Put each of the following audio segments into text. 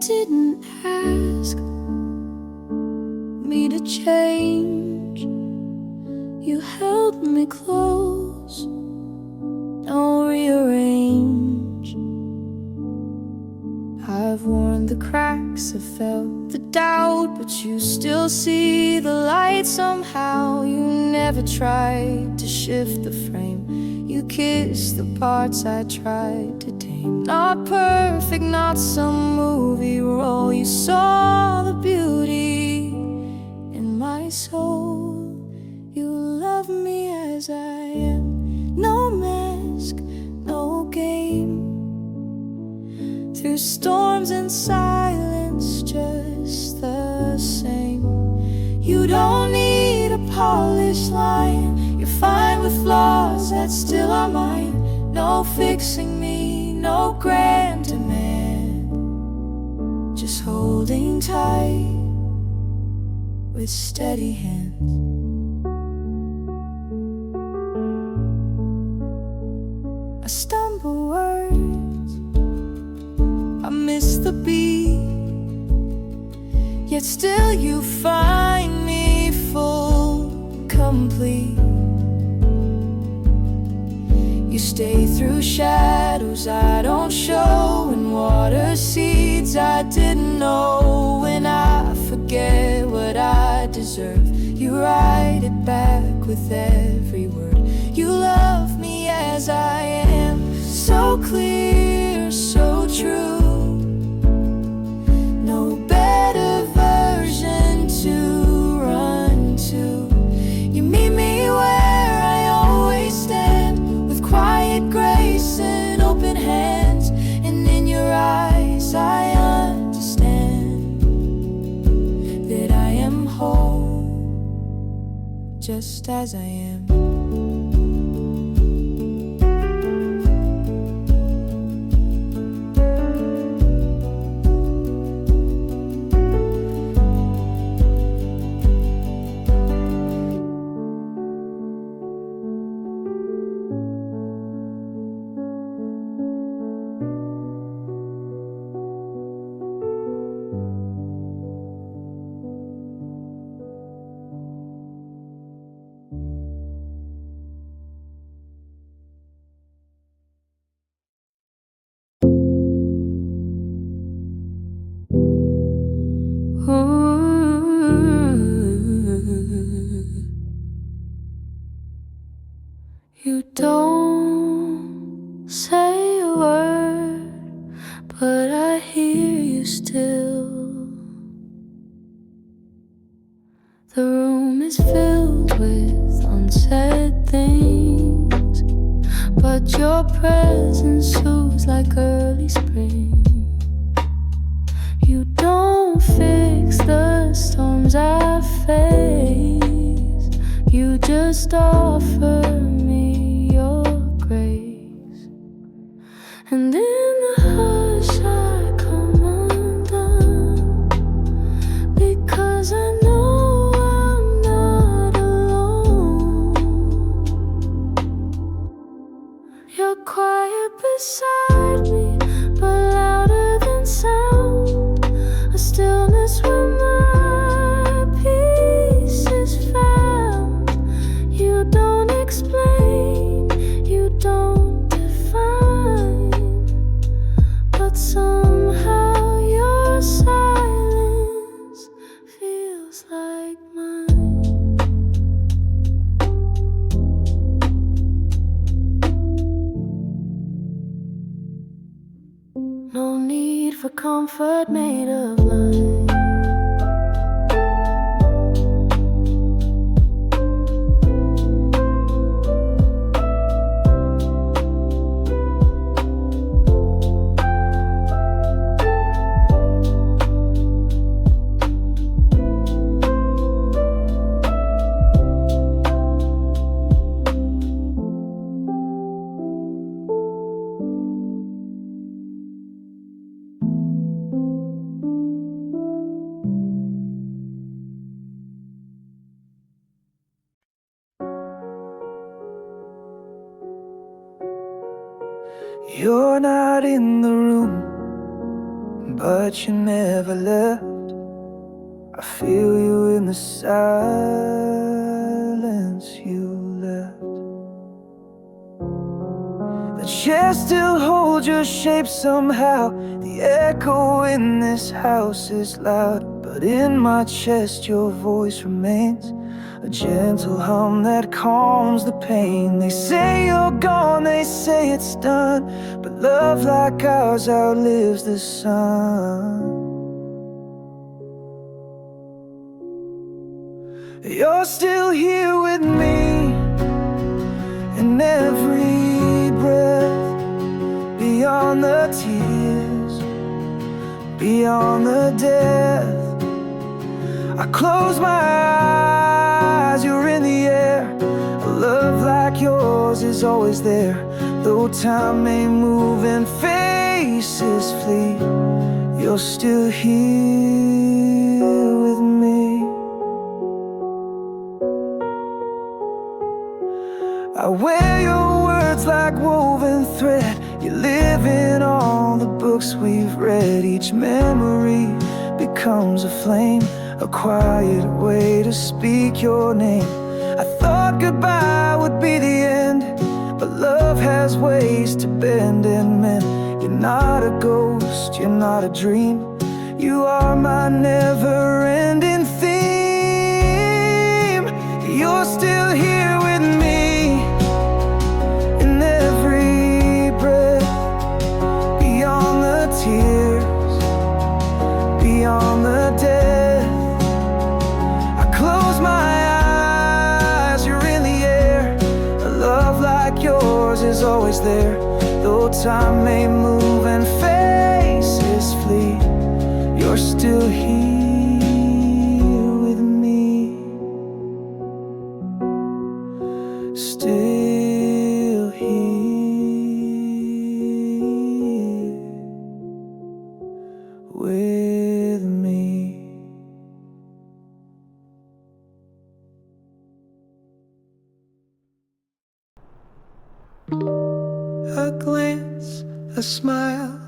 didn't ask me to change. You held me close, no rearrange. I've worn the cracks, I've felt the doubt, but you still see the light somehow. You never tried to shift the frame. You kissed the parts I tried to tame. Not perfect, not some movie role. You saw the beauty in my soul. You love me as I am, no mask, no game. Through storms and silence, just the same. You don't need a polished line. You're fine with flaws that still are mine. No fixing me, no grand demand. Just holding tight with steady hands. I stumble words, I miss the beat, yet still you find me full, complete. You stay through shadows I don't show, and water seeds I didn't know. When I forget what I deserve, you write it back with every word. You love me as I am, so clear, so true. No better version to run to. You meet me where I always stand, with quiet grace and open hands. And in your eyes I understand that I am whole, just as I am. You don't say a word, but I hear you still. The room is filled with unsaid things, but your presence soothes like early spring. You don't fix the storms I face, you just offer me your grace. And in the hush I come undone, because I know I'm not alone. You're quiet beside me, but louder than sound. A stillness where my peace is found. You don't explain, you don't define, but somehow your silence feels like mine. No need for comfort made of light. You're not in the room, but you never left. I feel you in the silence you left. The chair still holds your shape somehow. The echo in this house is loud, but in my chest your voice remains, a gentle hum that calms the pain. They say you're gone, they say it's done, but love like ours outlives the sun. You're still here with me in every breath, beyond the tears, beyond the death. I close my eyes, you're in the air. A love like yours is always there. Though time may move and faces flee, you're still here with me. I wear your words like woven thread. You live in all the books we've read. Each memory becomes a flame, a quiet way to speak your name. I thought goodbye would be the end, but love has ways to bend and mend. You're not a ghost, you're not a dream. You are my never-ending theme. You're still here with me in every breath, beyond the tears, beyond the death. I close my eyes, you're in the air. A love like yours is always there. Though time may move and faces flee, you're still here with me. Still here with me. A glance, a smile,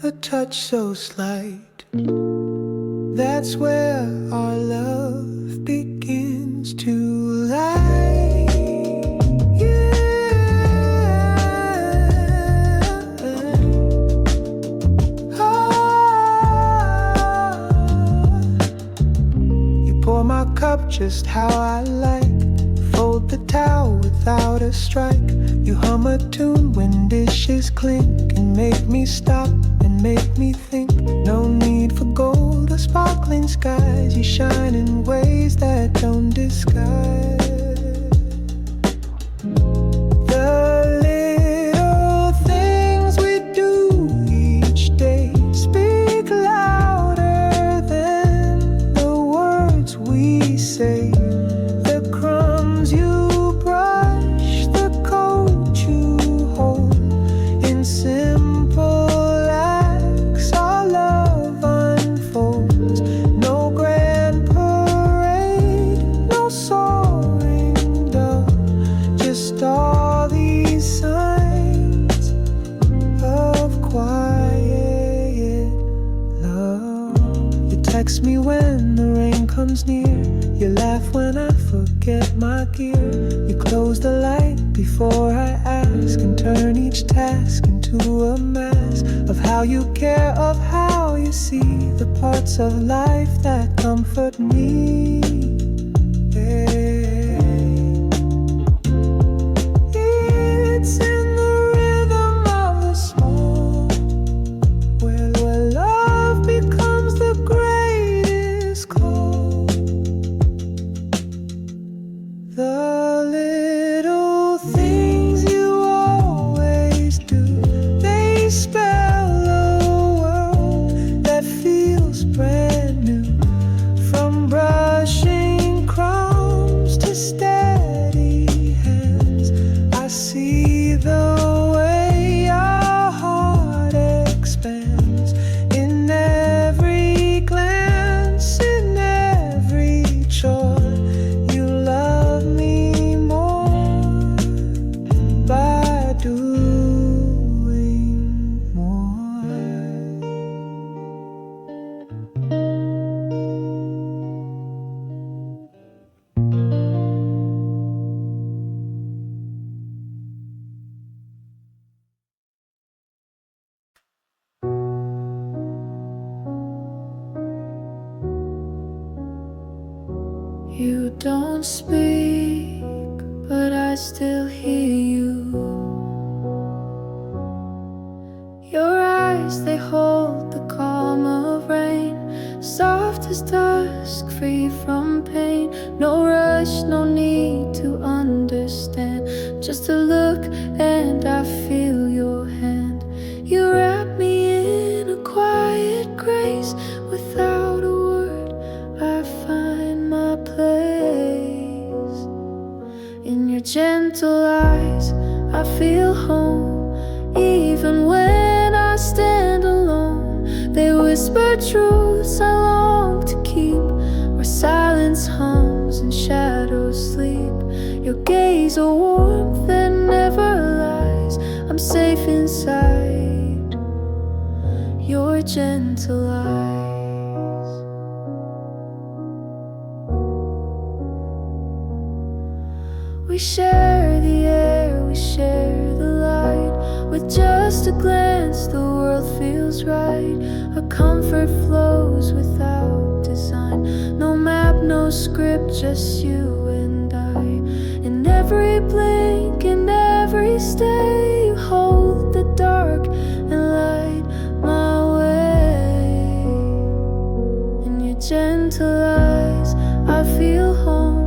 a touch so slight, that's where our love begins to lie. Yeah. You pour my cup just how I like. Fold the towel without a strike. You hum a tune when dishes clink, and make me stop and make me think. No need for gold or sparkling skies. You shine in ways that don't disguise the little things we do each day. Speak louder than the words we say. The crumbs you brush, the coat you hold, in simple acts our love unfolds. No grand parade, no soaring dove, just all these signs of quiet love. You text me when the rain comes near. You laugh when I forget my gear. You close the light before I ask, and turn each task into a mask of how you care, of how you see the parts of life that comfort me. Yeah. It's in the rhythm of the song, where love becomes the greatest call. The little things you always do, they spell a world that feels brand new. From brush You don't speak, but I still hear you. Your eyes, they hold the calm of rain, soft as dusk, free from pain. No rush, no need to understand, just a look and I feel your hand. You wrap me in a quiet grace. Without a word, I find my place. In your gentle eyes, I feel home. Even when I stand alone, they whisper truths I long to keep, where silence hums and shadows sleep. Your gaze, a warmth that never lies. I'm safe inside your gentle eyes. We share the air, we share the light. With just a glance, the world feels right. A comfort flows without design. No map, no script, just you and I. In every blink, in every stay, you hold the dark and light my way. In your gentle eyes, I feel home.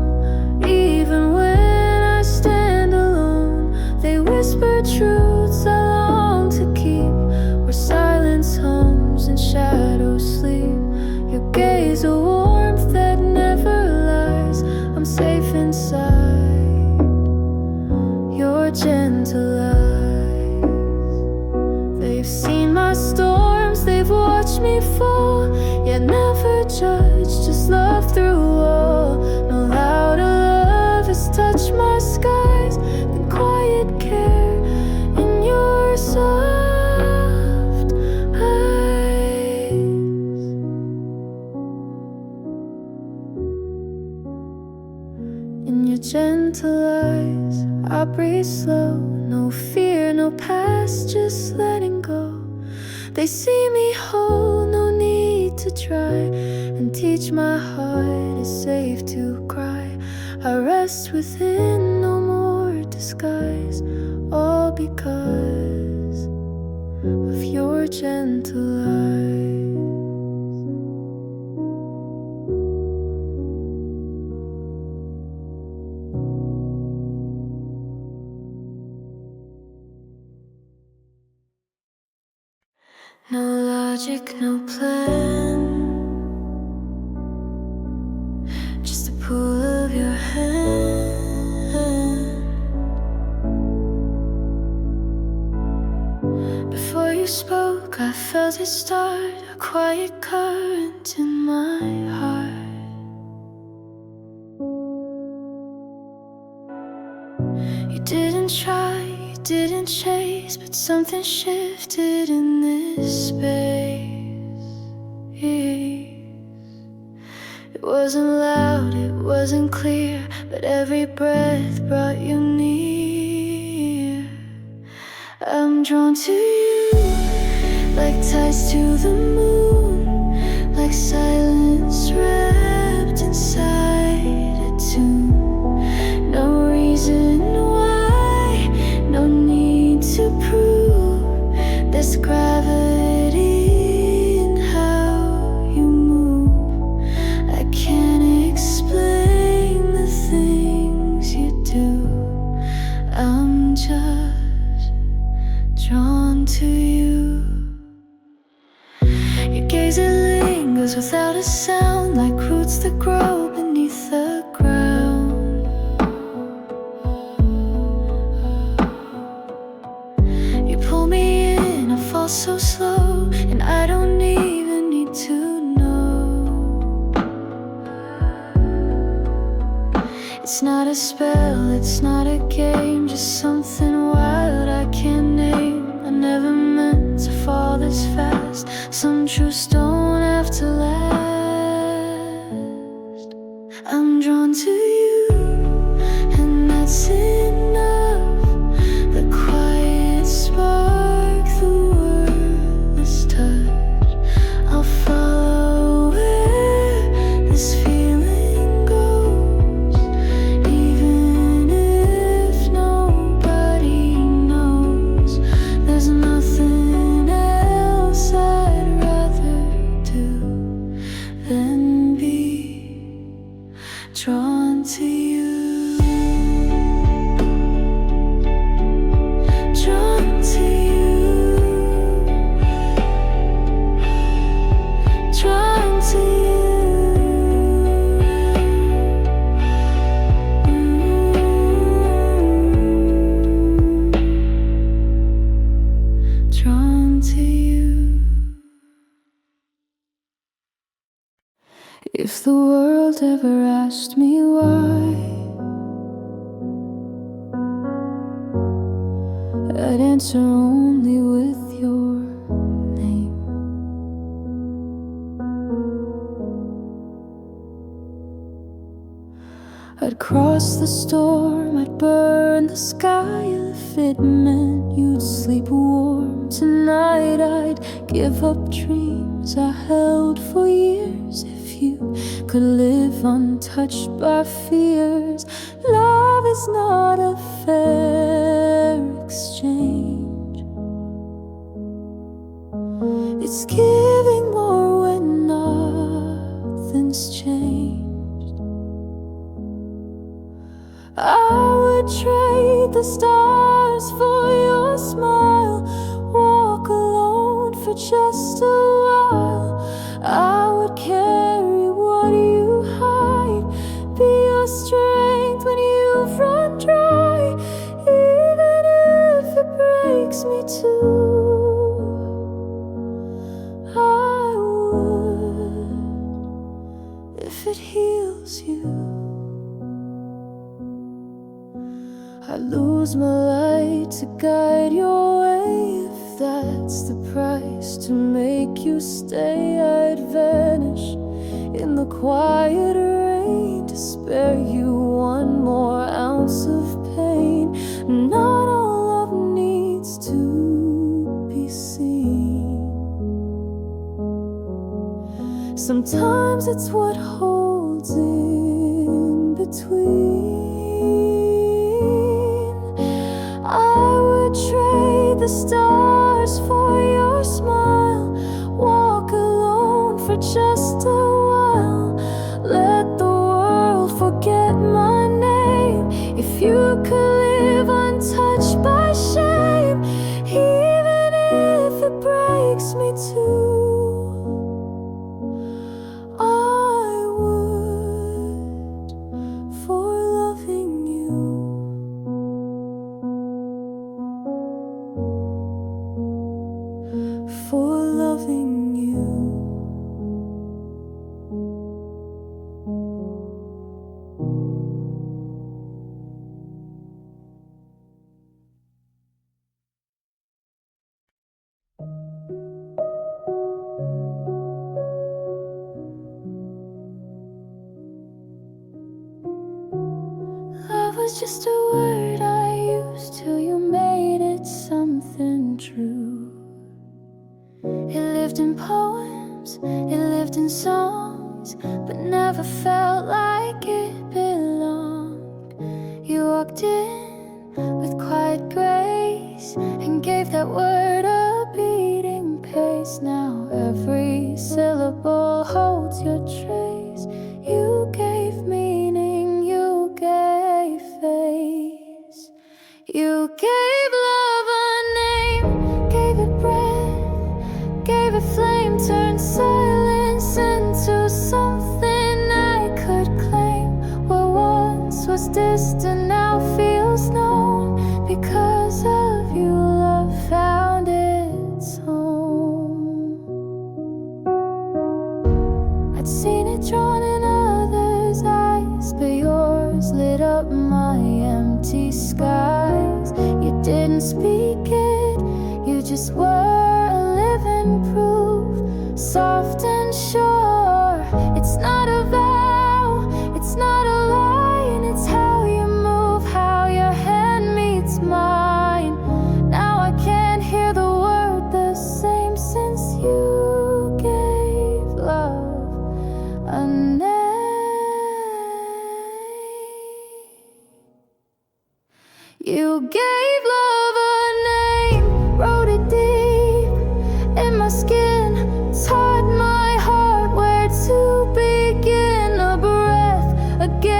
Even when I stand alone, they whisper truths I long to keep, where silence hums and shadows sleep. Your gaze, a warmth that never lies. I'm safe inside your gentle eyes. They've seen my storms, they've watched me fall, yet never judged, just love through all. No louder love has touched my skies than quiet care in your soft eyes. In your gentle eyes, I breathe slow. No fear, no past, just letting go. They see me whole, no need to try, and teach my heart it's safe to cry. I rest within, no more disguise, all because of your gentle eyes. No logic, no plan, just a pull of your hand. Before you spoke, I felt it start, a quiet current in my heart. You didn't try, you didn't chase, but something shifted in this space. It wasn't loud, it wasn't clear, but every breath brought you near. I'm drawn to you, like tides to the moon, like silence wrapped inside a tune. No reason why, no need to prove. There's gravity in how you move. I can't explain the things you do. I'm just drawn to you. Your gaze, it lingers without a sound, like roots that grow beneath the ground. You pull me in, I fall so slow, and I don't even need to know. It's not a spell, it's not a game, just something wild I can't name. I never meant to fall this fast. Some truths don't have to last. I'm drawn to you, and that's enough. The quiet spark, the wordless touch. I'll follow where this feeling goes. Drawn to you, drawn to you, drawn to you, drawn to you. If the world ever asked me why, I'd answer only with your name. I'd cross the storm, I'd burn the sky if it meant you'd sleep warm tonight. I'd give up dreams I held for years if you could live untouched by fears. Love is not a fair exchange. It's giving more when nothing's changed. I would trade the stars for your smile, walk alone for just a while. I would carry what you hide, be your strength when you've run dry, even if it breaks me too. I would, if it heals you. I lose my light to guide your way. If that's the price to make you stay, I'd vanish in the quiet rain to spare you one more ounce of pain. Not all love needs to be seen. Sometimes it's what holds in between. I would trade the stars for your smile, walk alone for just a while, let the world forget my name. If you could live untouched by shame, even if it breaks me too, I would, for loving you. For loving you. Love was just a word I used till you made it something true. It lived in poems, it lived in songs, but never felt like it belonged. You walked in with quiet grace and gave that word a beating pace. Now every syllable holds your trace. You gave meaning, you gave face. You gave love a name, gave it breath, gave it flame, turned silence into something I could claim. What once was distant now feels known. Because of you, love found its home. I'd seen it drawn in others' eyes, but yours lit up my empty skies. You didn't speak it, you just were a living proof, soft and sure. It's not a vow, it's not a line, it's how you move, how your hand meets mine. Now I can't hear the word the same since you gave love a name. You gave love a name, wrote it deep in my skin, taught my heart where to begin. A breath, a gift.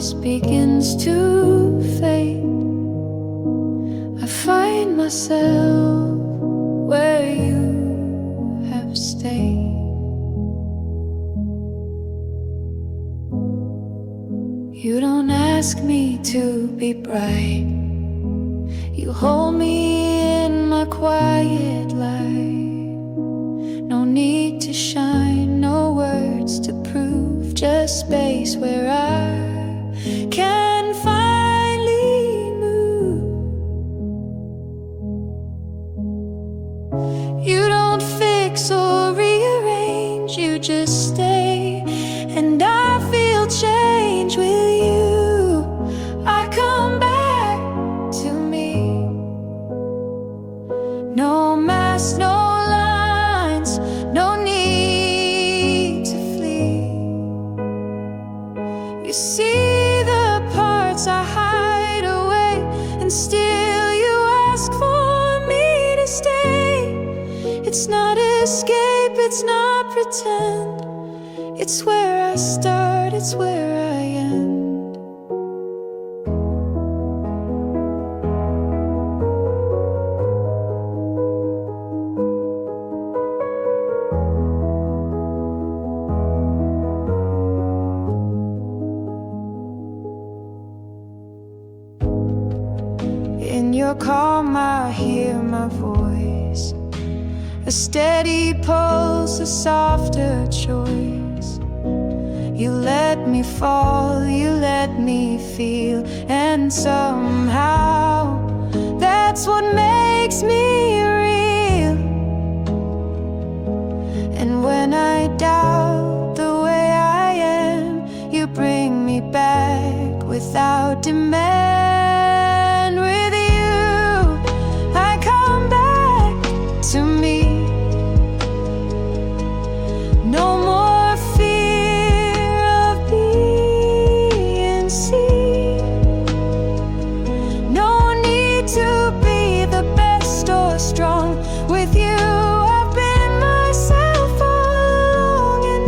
promise begins to fade, I find myself where you have stayed. You don't ask me to be bright, you hold me in my quiet light. No need to shine, no words to prove, just space where I can finally move. You don't fix or rearrange, you just stay, and I feel change with you. I come back to me. No mask, no lines, no need to flee. You see the parts I hide away, and still you ask for me to stay. It's not escape, it's not pretend, it's where I start, it's where I end. In your calm I hear my voice, a steady pulse, a softer choice. You let me fall, you let me feel, and somehow that's what makes me real. And when I doubt the way I am, you bring me back without demand. With you, I come back to me. No more fear of being seen. No need to be the best or strong. With you, I've been myself all along, and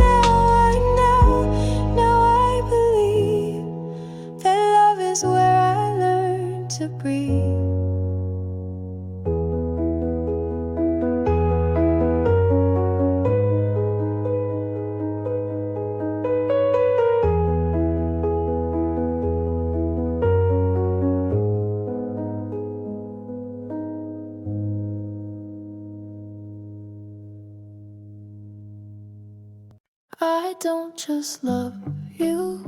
now I believe that love is where I learn to breathe. I don't just love you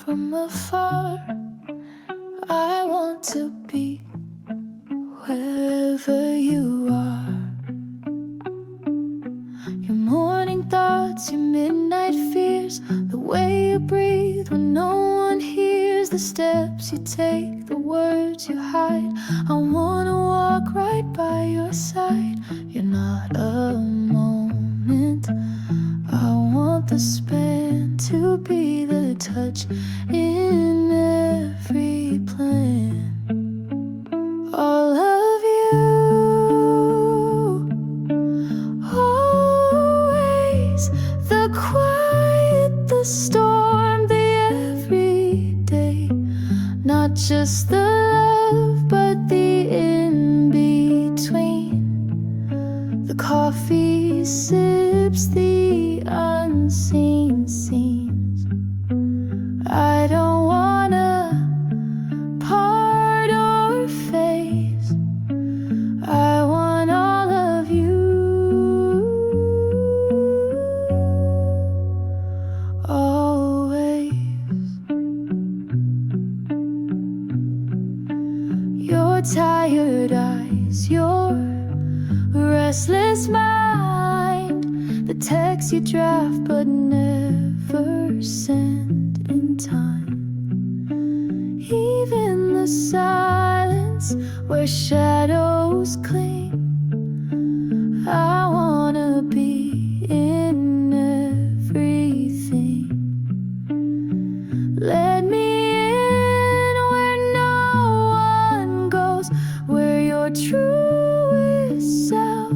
from afar, I want to be wherever you are. Your morning thoughts, your midnight fears, the way you breathe when no one hears, the steps you take, the words you hide. I wanna walk right by your side. You're not a moment, I want the span to be the touch in every plan. All of you, always. The quiet, the storm, the everyday. Not just the love, but the in-between. The coffee sips, the unseen scenes. I don't wanna part or face, I want all of you, always. Your tired eyes, your restless mind, the text you draft but never send in time. Even the silence where shadows cling, I wanna be in everything. Let me in where no one goes, where your truest self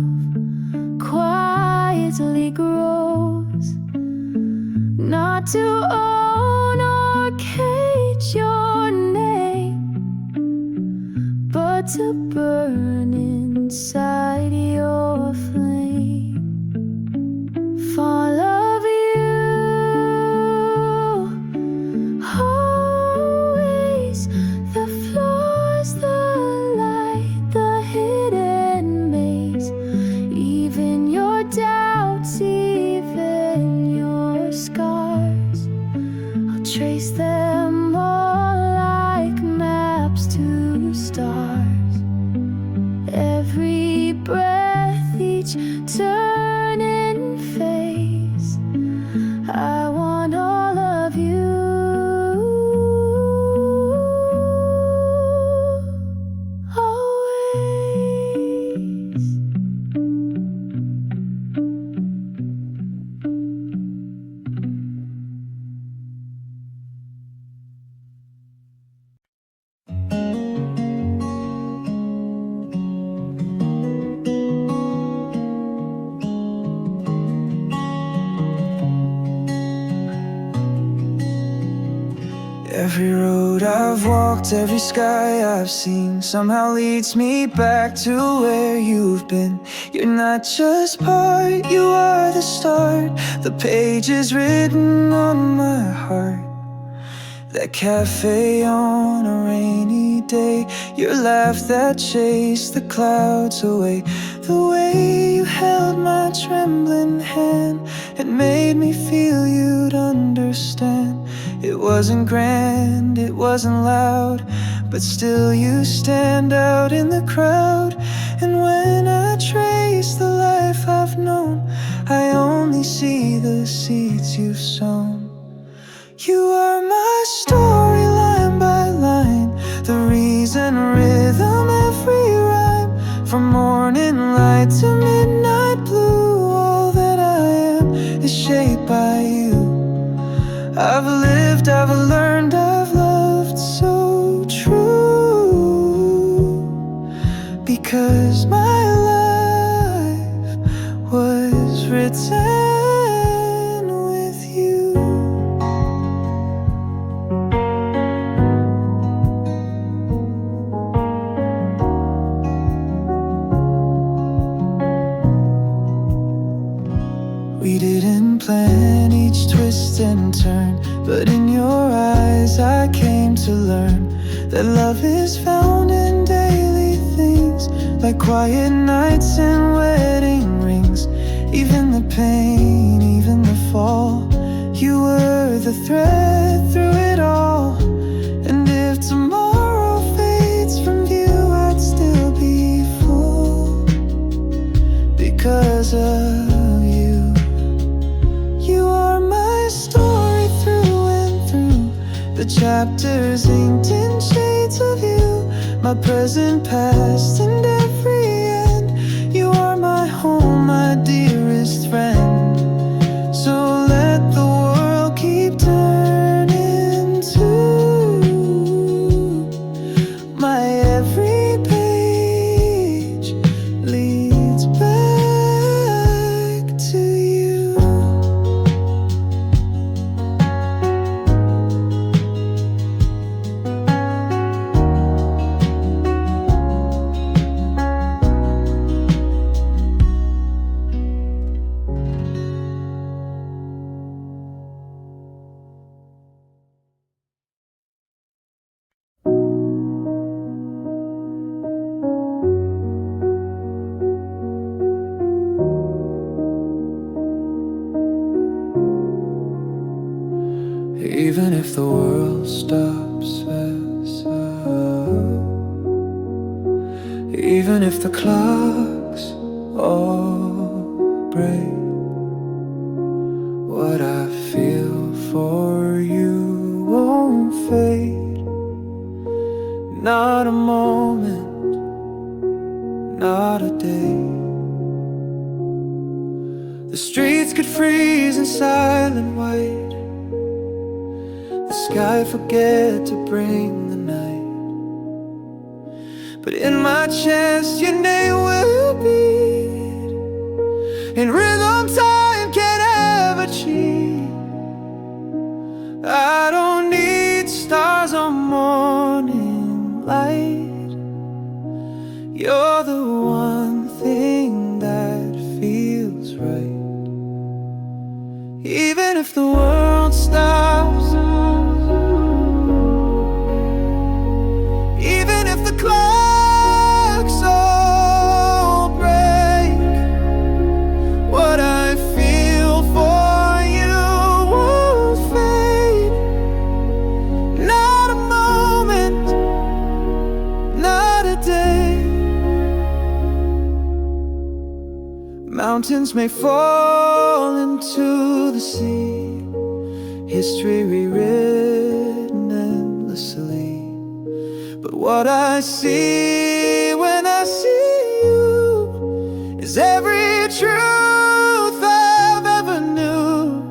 quietly grows. Not to own or burn inside your flame. Follow you always. The floors, the light, the hidden maze. Even your doubts, even your scars, I'll trace them all like maps to stars. Every breath, each turning phase, I want all of you. Always. Every road I've walked, every sky I've seen, somehow leads me back to where you've been. You're not just part, you are the start. The page is written on my heart. That cafe on a rainy day, your laugh that chased the clouds away. The way you held my trembling hand, it made me feel you'd understand. It wasn't grand, it wasn't loud, but still you stand out in the crowd. And when I trace the life I've known, I only see the seeds you've sown. You are my story, line by line, the reason, rhythm, every rhyme. From morning light to midnight blue, all that I am is shaped by you. I've lived, I've learned, I've loved so true, because my life was written with you. We didn't plan each twist and turn, but in your eyes I came to learn that love is found in daily things, like quiet nights and wedding rings. Even the pain, even the fall, you were the thread through it all. And if tomorrow fades from view, I'd still be full because of you. You are my story through and through, the chapters inked in shades of you, my present, past, and every end. You are my home, my dearest friend. So let the world keep turning to my every page leads back to you. Even if the world stops us up, even if the clocks all break, what I feel for you won't fade. Not a moment, not a day. The streets could freeze in silent white, the sky forget to bring the night, but in my chest your name will beat, in rhythm time can't ever cheat. I don't stars on morning light. You're You're the one thing that feels right. Even if the world stops, even if the clocks all break, what I feel for you won't fade. Not a moment, not a day. Mountains may fall into the sea, history rewritten endlessly. But what I see when I see you is every truth I've ever knew.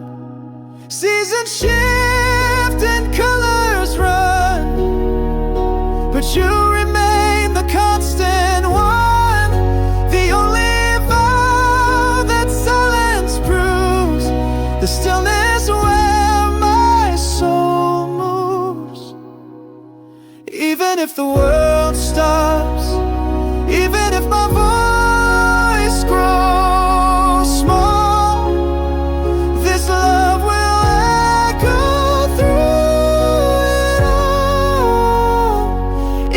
Seasons shift and colors run, but you remain the constant one. The only vow that silence proves, the stillness where my soul moves. Even if the world stops, even if my voice grows small, this love will echo through it all.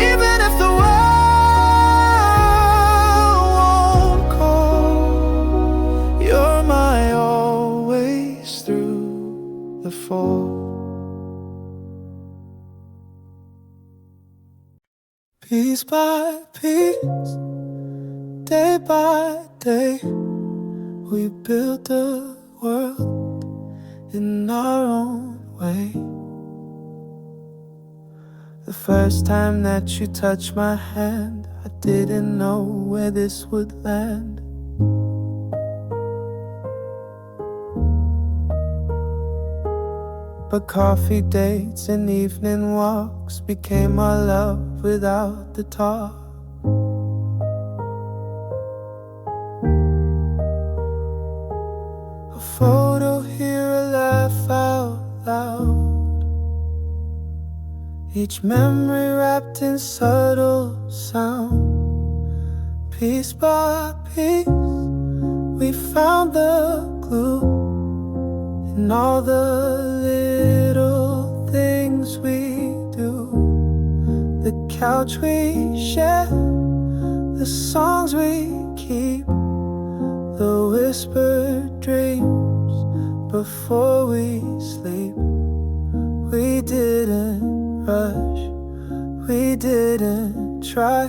Even if the world won't call, you're my always through the fall. Piece by piece, day by day, we build the world in our own way. The first time that you touched my hand, I didn't know where this would land. But coffee dates and evening walks became our love without the talk. A photo here, a laugh out loud, each memory wrapped in subtle sound. Piece by piece, we found the glue in all the little things we do. The couch we share, the songs we keep, the whispered dreams before we sleep. We didn't rush, we didn't try,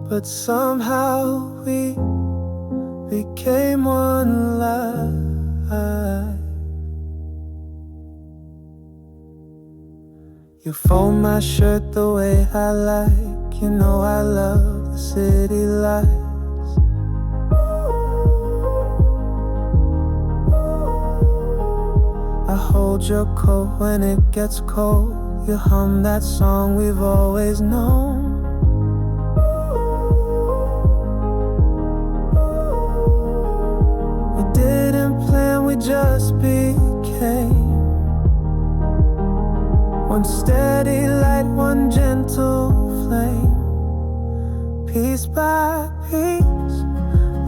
but somehow we became one life. You fold my shirt the way I like, you know I love the city lights. I hold your coat when it gets cold, you hum that song we've always known. We didn't plan, we just became one steady light, one gentle flame. Piece by piece,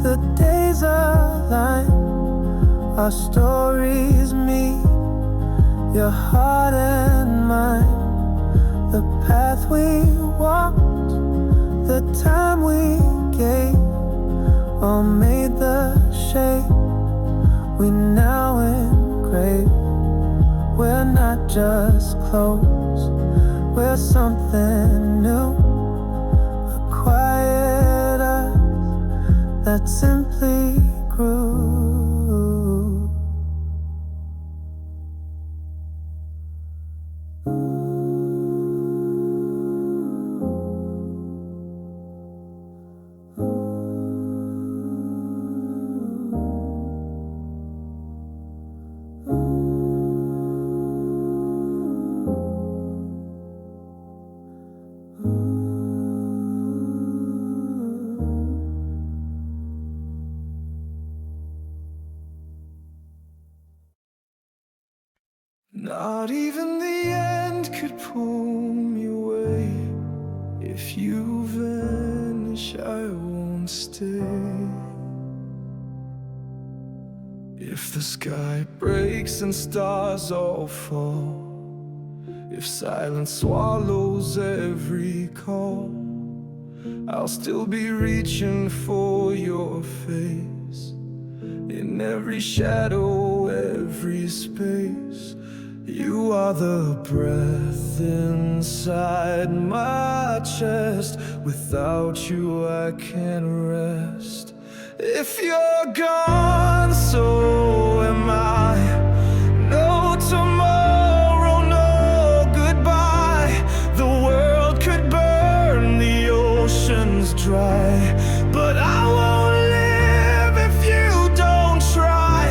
the days align, our stories meet, your heart and mine. The path we walked, the time we gave, all made the shape we now engrave. We're not just close, we're something new, a quiet earth that simply grew. Not even the end could pull me away. If you vanish, I I won't stay. If the sky breaks and stars all fall, if silence swallows every call, I'll still be reaching for your face. In every shadow, every space, you are the breath inside my chest. Without you I can't rest. If you're gone, so am I. No tomorrow, no goodbye. The world could burn, the oceans dry, but I won't live if you don't try.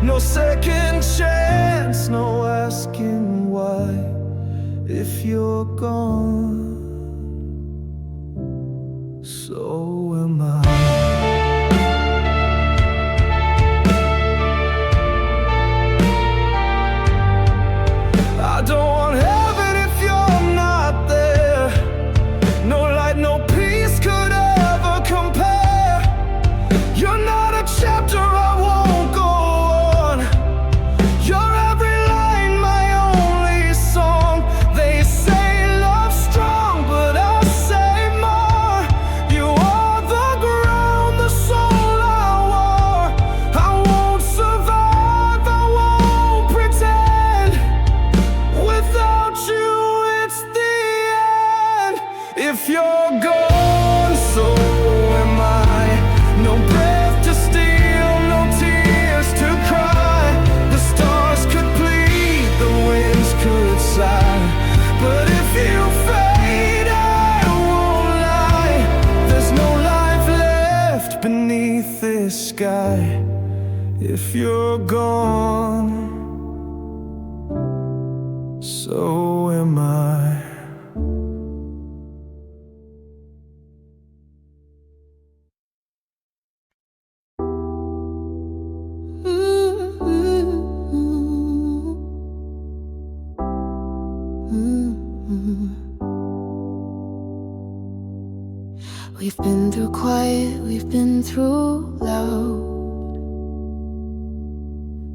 No second chance, no asking why. If you're gone, so am I. I don't want heaven if you're not there. No light, no peace could ever compare. You're not a chapter I won't go on. You're every line, my only song. They say love's strong, but I say more. You are the ground, the soul I wore. I won't survive, I won't pretend. Without you, it's the end. If you're gone, so am I. No breath to steal, no tears to cry. The stars could plead, the winds could sigh, but if you fade, I won't lie. There's no life left beneath this sky. If you're gone, so am I. We've been through quiet, we've been through loud,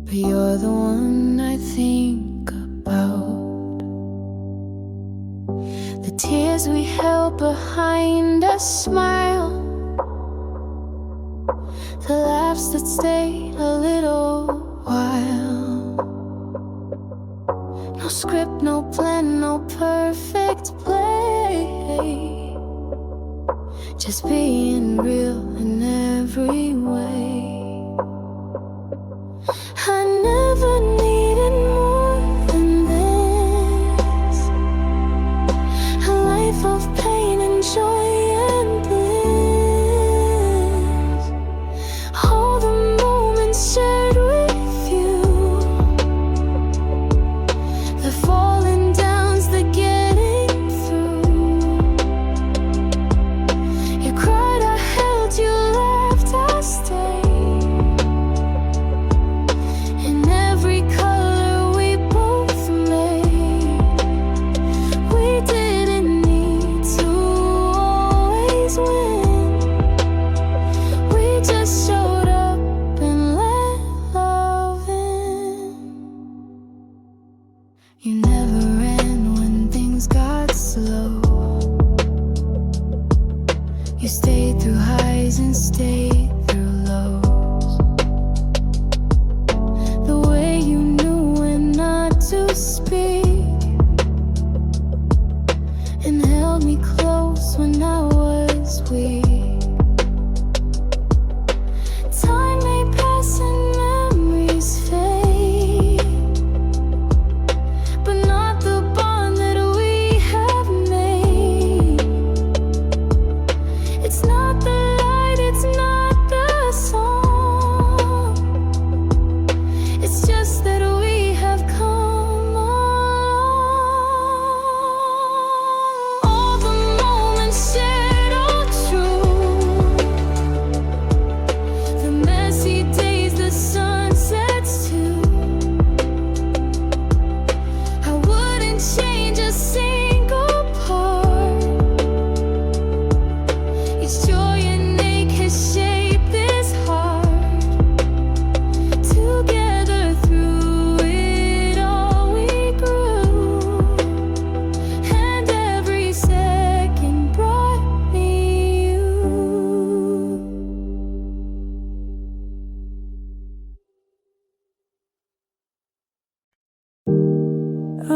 but you're the one I think about. The tears we held behind a smile, the laughs that stay a little while. No script, no plan, no perfect play, just being real in every way. I never needed more than this, a life of pain and joy and bliss. All the moments shared with you, the falling downs, the getting through. You cried, I held you, laughed, I stayed. In every color we both made, we didn't need to always win. We just showed up and let love in. You never ran when things got slow. You stayed through highs and stayed through lows. The way you knew when not to speak, and held me close when I was weak. Time may pass and memories fade, but not the bond that we have made. It's not the light, it's not the song. It's just that we have come along.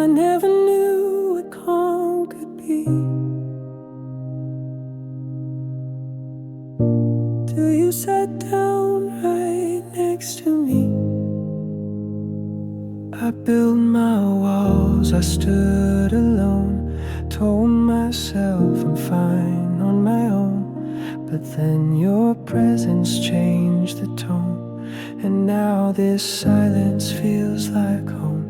I never knew what calm could be. Till you sat down right next to me. I built my walls, I stood alone, told myself I'm fine on my own. But then your presence changed the tone, and now this silence feels like home.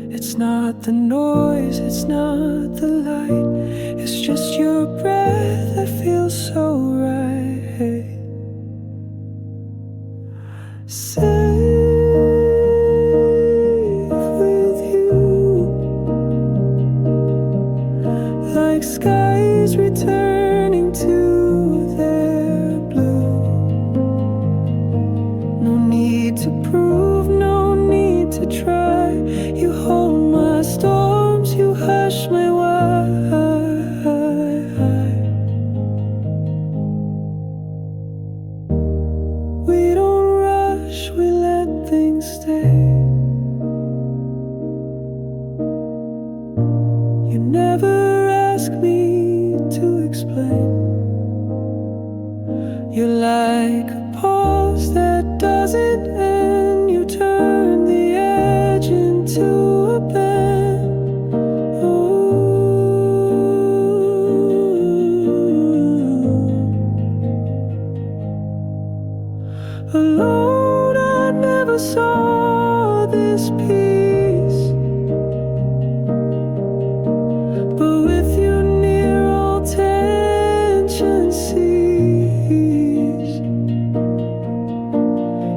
It's not the noise, it's not the light, it's just your breath that feels so right. Safe with you, like skies returning to their blue. No need to prove, no need to try. You hold my storms, you hush my why. We don't rush, we let things stay. You never ask me to explain. You're like a pause that doesn't end. You turn the edge into a bend. Alone, I never saw this peace, but with you near, all tension ceased.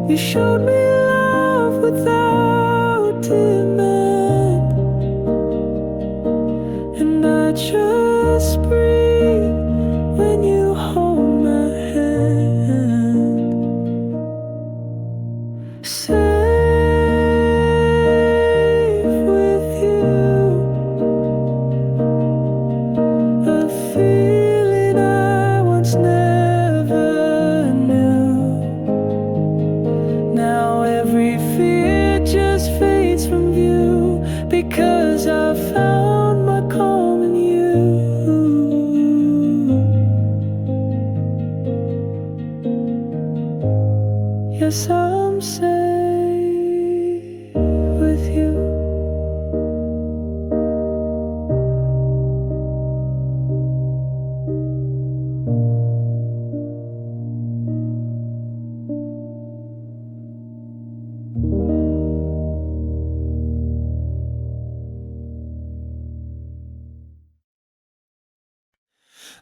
You showed me love without demand, and I just breathe when you hold my hand. Safe with you, a feeling I once never knew. Now every fear just fades from view, because I found my calm in you. Yes, I'm safe with you.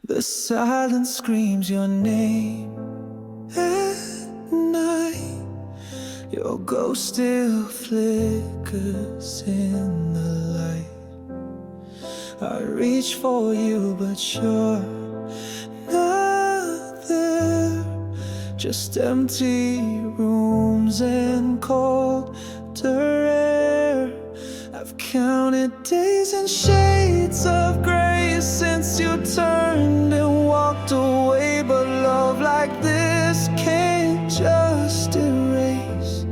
The silence screams your name at night. Your ghost still flickers in the light. I reach for you, but you're not there. Just empty rooms and cold air. I've counted days and shades of gray since you turned and walked away. But love like this can't just erase.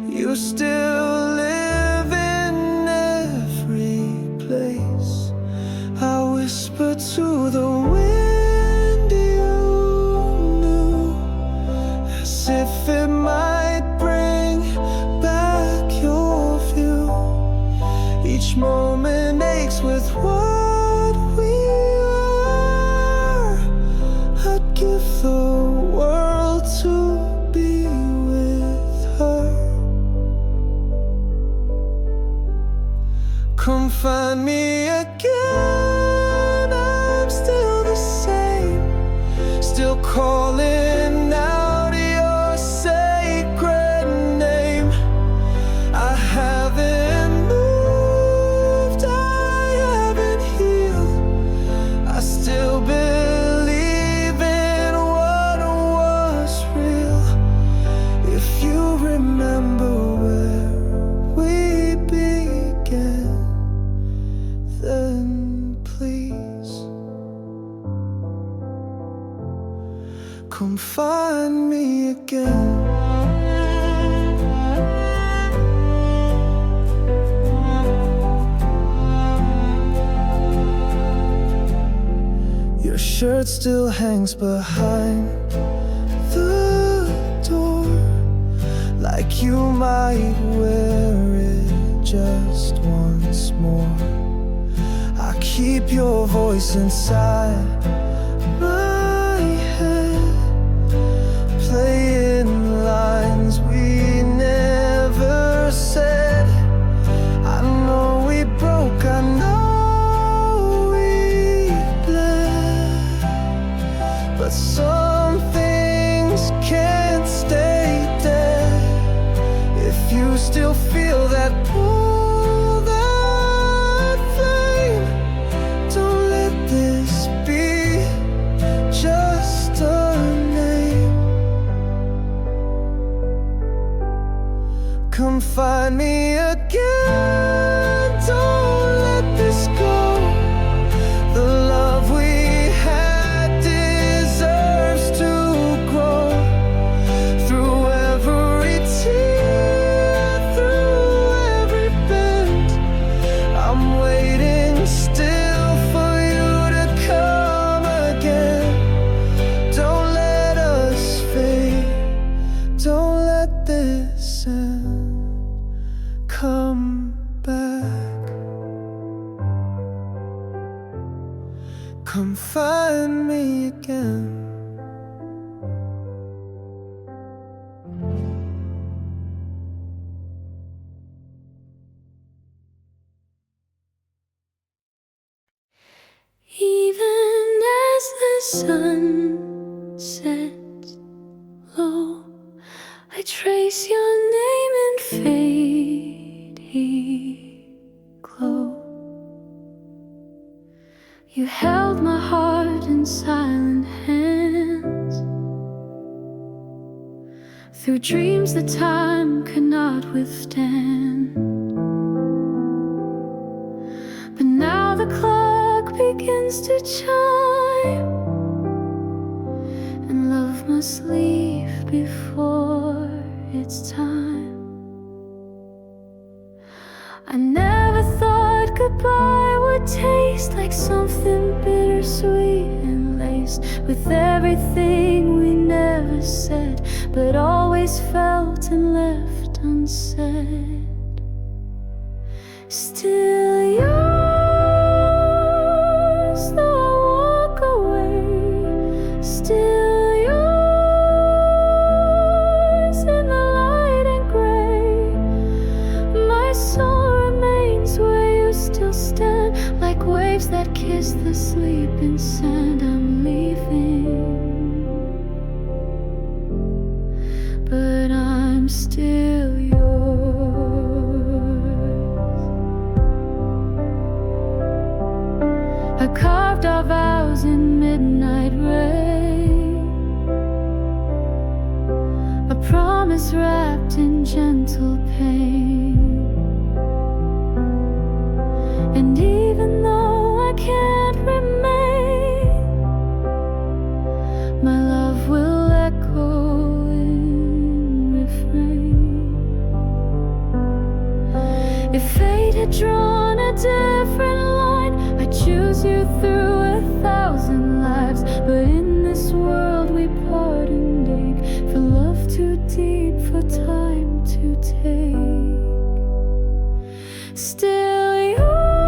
You still live in every place. I whisper to the wind you knew, as if it might bring back your view. Each moment aches with what we are. I'd give the world to be with her. Come find me again, I'm still the same. Still calling out your sacred name. I haven't moved, I haven't healed. I still believe in what was real. If you remember where we began, then please come find me again. shirt still hangs behind the door, like you might wear it just once more. I keep your voice inside my head, playing lines we never said. I know we broke, I know we bled, but some things can't stay dead. If you still feel that pull, that flame, don't let this be just a name. Come find me again, don't let this go. The love we had deserves to grow. Through every tear, through every bend, I'm waiting still for you to come again. Don't let us fade, don't let this end. Come back, come find me again. Even as the sun sets low, I trace your name in fading glow. You held my heart in silent hands, through dreams that time could not withstand. But now the clock begins to chime, and love must leave before it's time. I never thought goodbye would taste like something bittersweet and laced with everything we never said, but always felt and left unsaid. Still yours, though I walk away. Still yours in the light and gray. My soul remains where you still stand, like waves that kiss the sleeping sand. I'm leaving, but I'm still yours. I carved our vows in midnight rain, a promise wrapped in gentle pain. And even though I can't remain, my love will echo in refrain. If fate had drawn a different line, I'd choose you through 1,000 lives. But in this world we part and ache, for love too deep for time to take. Still yours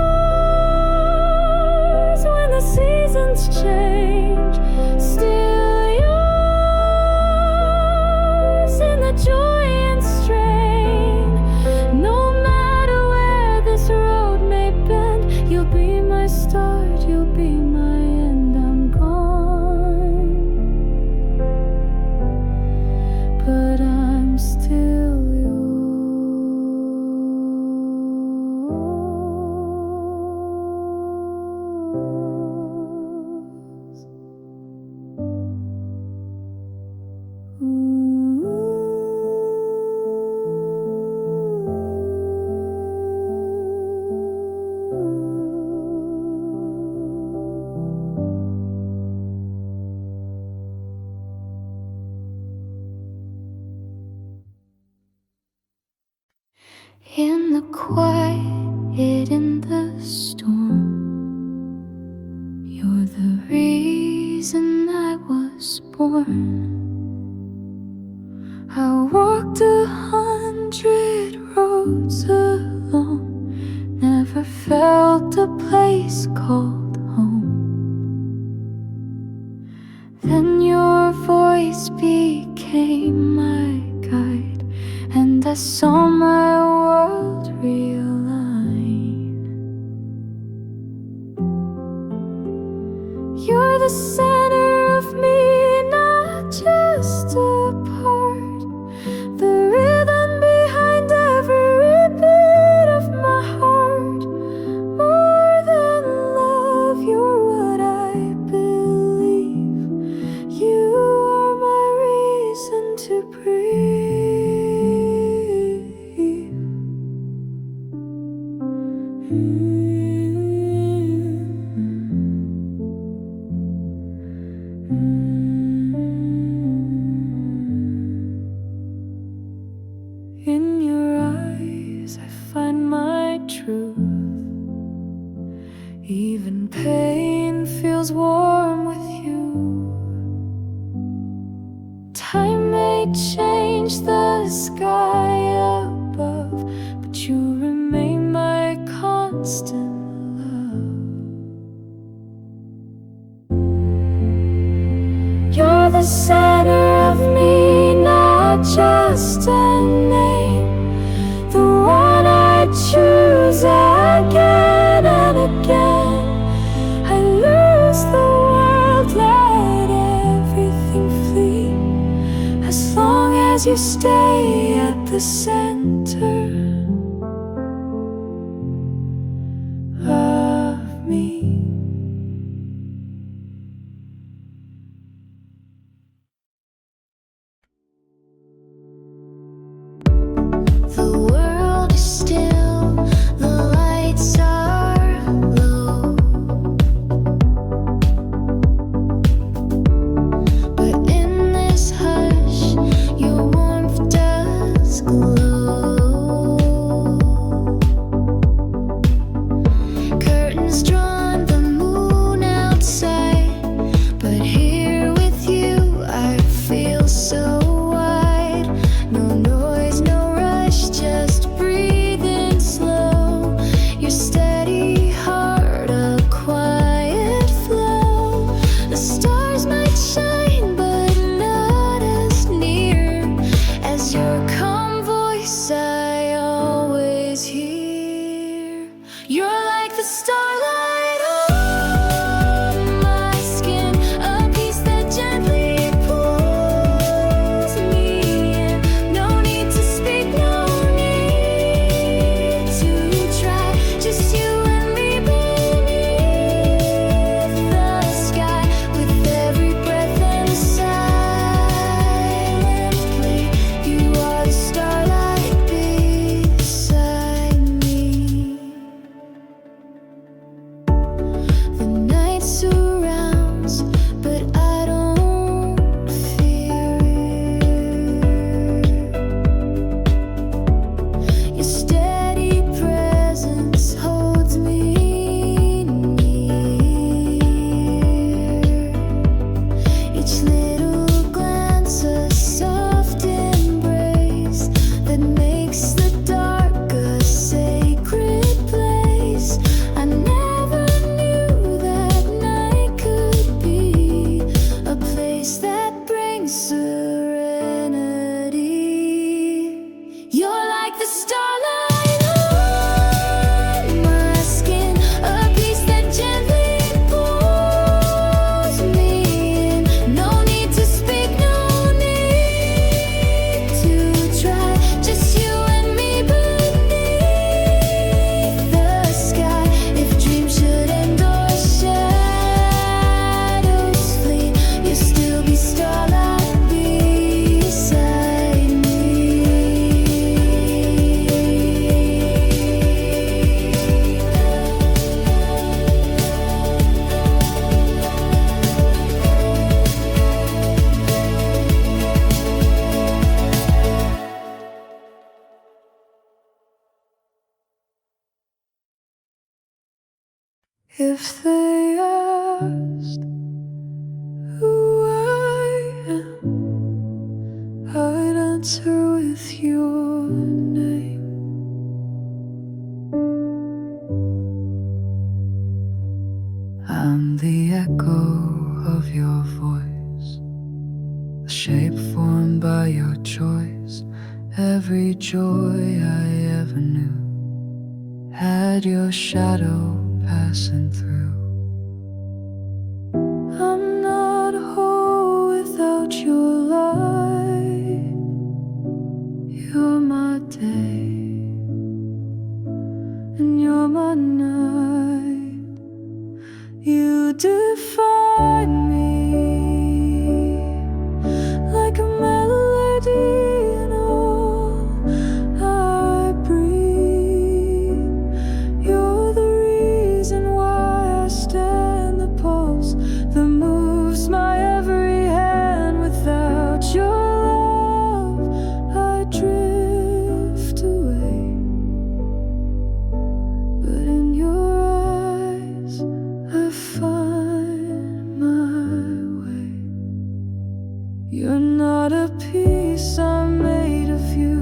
when the seasons change. Still yours in the joy and strain. No matter where this road may bend, you'll be my start, you'll be my end. I'm gone, but I'm still yours. In the quiet, in the storm, you're the reason born. I walked 100 roads alone, never felt a place called home. Then your voice became my guide, and I saw my world realign. You're the center of me, not just a part, the rhythm behind every beat of my heart. More than love, you're what I believe. You are my reason to breathe. In your eyes I find my truth. Even pain feels warm with you. Time may change the sky above, but you remain my constant love. You're the center of me, not just a name, the one I choose again and again. I lose the world, let everything flee, as long as you stay at the center of me. The world is still, the lights are low, but in this hush, your warmth does glow. Curtains drawn, the moon outside, but here with you I feel so wide. No noise, no rush, just breathing slow. Your steady heart, a quiet flow. The stars might shine, but not as near as your calm voice I always hear. You're like the starlight on my skin, a piece that gently pulls me in. No need to speak, no need to try, just you and me beneath the sky. With every breath and silent plea, you are the starlight beside me. The night surrounds, but I don't fear it. Your steady presence holds me near. Each little glance a soft embrace that makes the dark a sacred place. I never knew that night could be a place that brings serenity. You're like the starlight on my skin, a piece that gently pulls me in. No need to speak, no need to try, just you and me beneath the sky. If dreams should end or shadows flee, you'll still be starlight beside me. If they asked who I answer with your name. I'm the echo of your voice, the shape formed by your choice. Every joy I ever knew had your shadow passing through. I'm not whole without your light. You're my day and you're my night. You define me like a melody in all I breathe. You're the reason why I stand, the pulse that moves my every hand. Without your love, I drift away, but in your eyes I find my way. You're not a piece I'm made of you,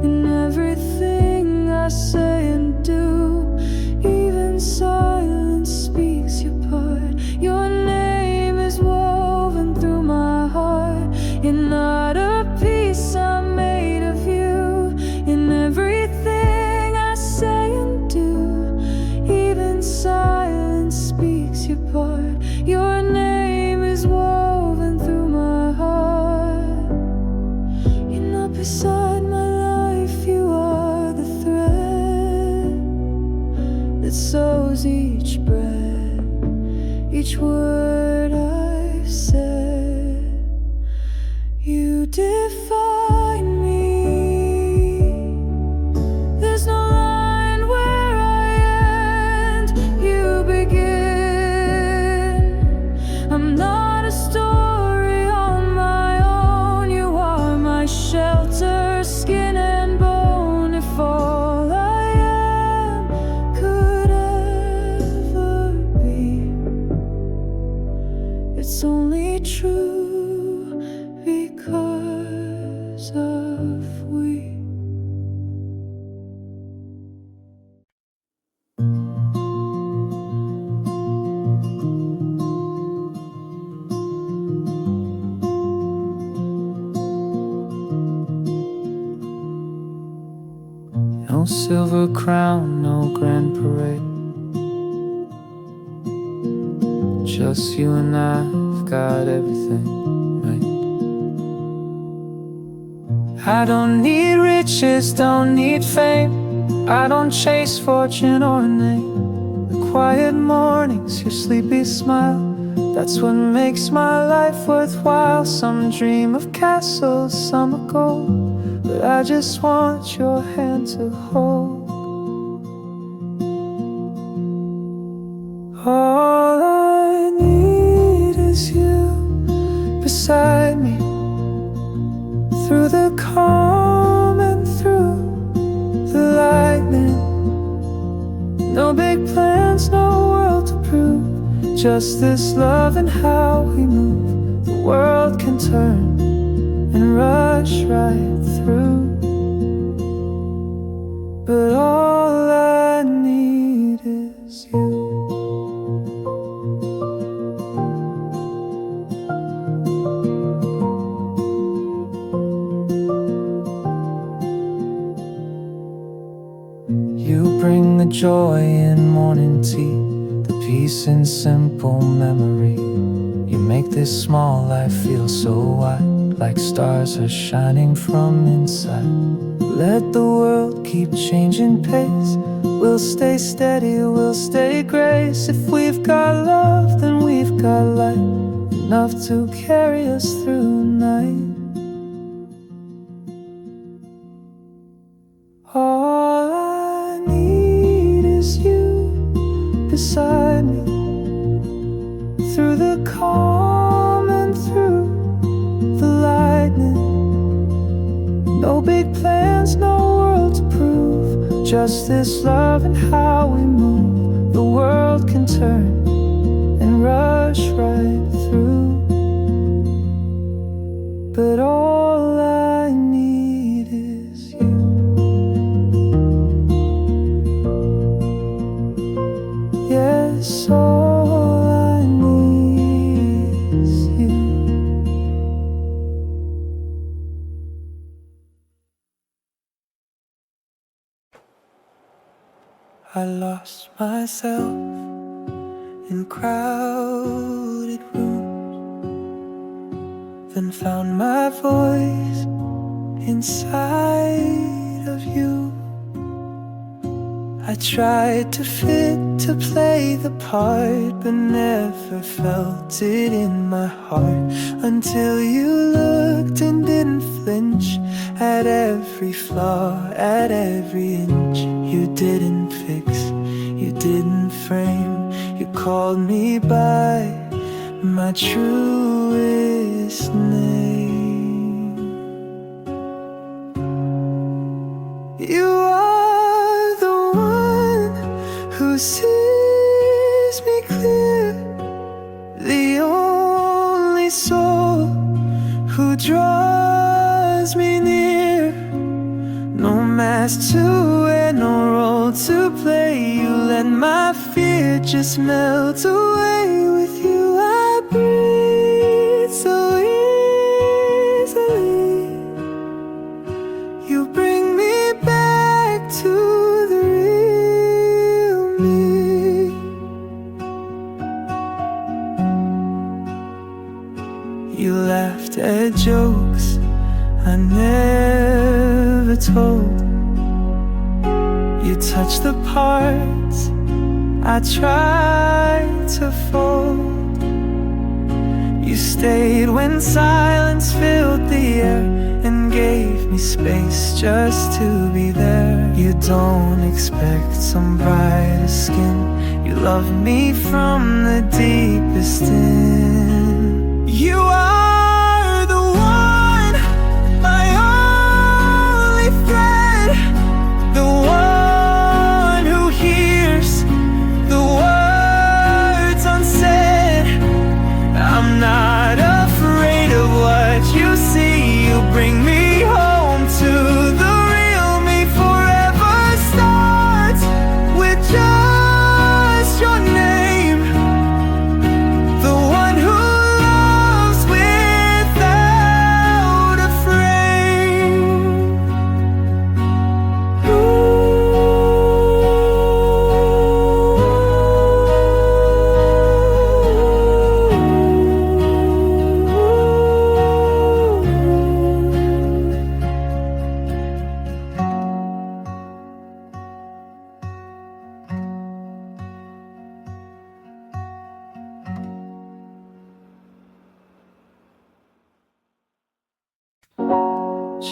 in everything I say and do. Even silence speaks your part. Your name is woven through my heart. You're not a piece I'm made of you, in everything I say and do. Even silence speaks your part. Your name is woven through my heart. You're not beside my life, you are the thread that sews each breath, each word I've said. You define me. There's no line where I end, you begin. I'm not a story on my own. You are my shelter, skin and bone. If all I am could ever be, it's only true because of we. No silver crown, no grand parade, just you and I've got everything right. I don't need riches, don't need fame. I don't chase fortune or a name. The quiet mornings, your sleepy smile, that's what makes my life worthwhile. Some dream of castles, some of gold, but I just want your hand to hold. All I need is you beside me, through the calm and through the lightning. No big plans, no world to prove, just this love and how we move. The world can turn and rush right through, but all I need is you. You bring the joy in morning tea, the peace in simple memory. You make this small life feel so wide, like stars are shining from inside. Let the world keep changing pace, we'll stay steady, we'll stay grace. If we've got love, then we've got light, enough to carry us through night. All I need is you beside me, through the calm and through the lightning. No big plans, no world to prove, just this love and how we move. The world can turn and rush right through, but all I need I lost myself in crowded rooms, then found my voice inside of you. I tried to fit, to play the part, but never felt it in my heart, until you looked and didn't flinch at every flaw, at every inch. You didn't fix, you didn't frame, you called me by my truest name. You are the one who sees me clear, the only soul who draws me near. No mask to wear, no role to play. You let my fear just melt away. With you I breathe so easily. You bring me back to the real me. You laughed at jokes I never told. You touched the parts I tried to fold. You stayed when silence filled the air and gave me space just to be there. You don't expect some brighter skin. You love me from the deepest in. You are the one, my only friend, the one who hears the words unsaid. I'm not afraid of what you see. You bring me home to the real me. Forever starts with just your name, the one who loves without a frame.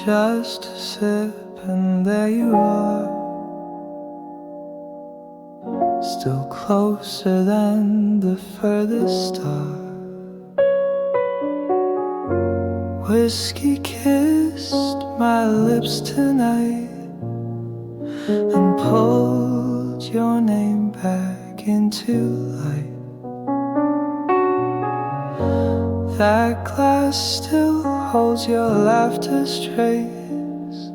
Just a sip and there you are, still closer than the furthest star. Whiskey kissed my lips tonight and pulled your name back into light. That glass still holds your laughter's trace,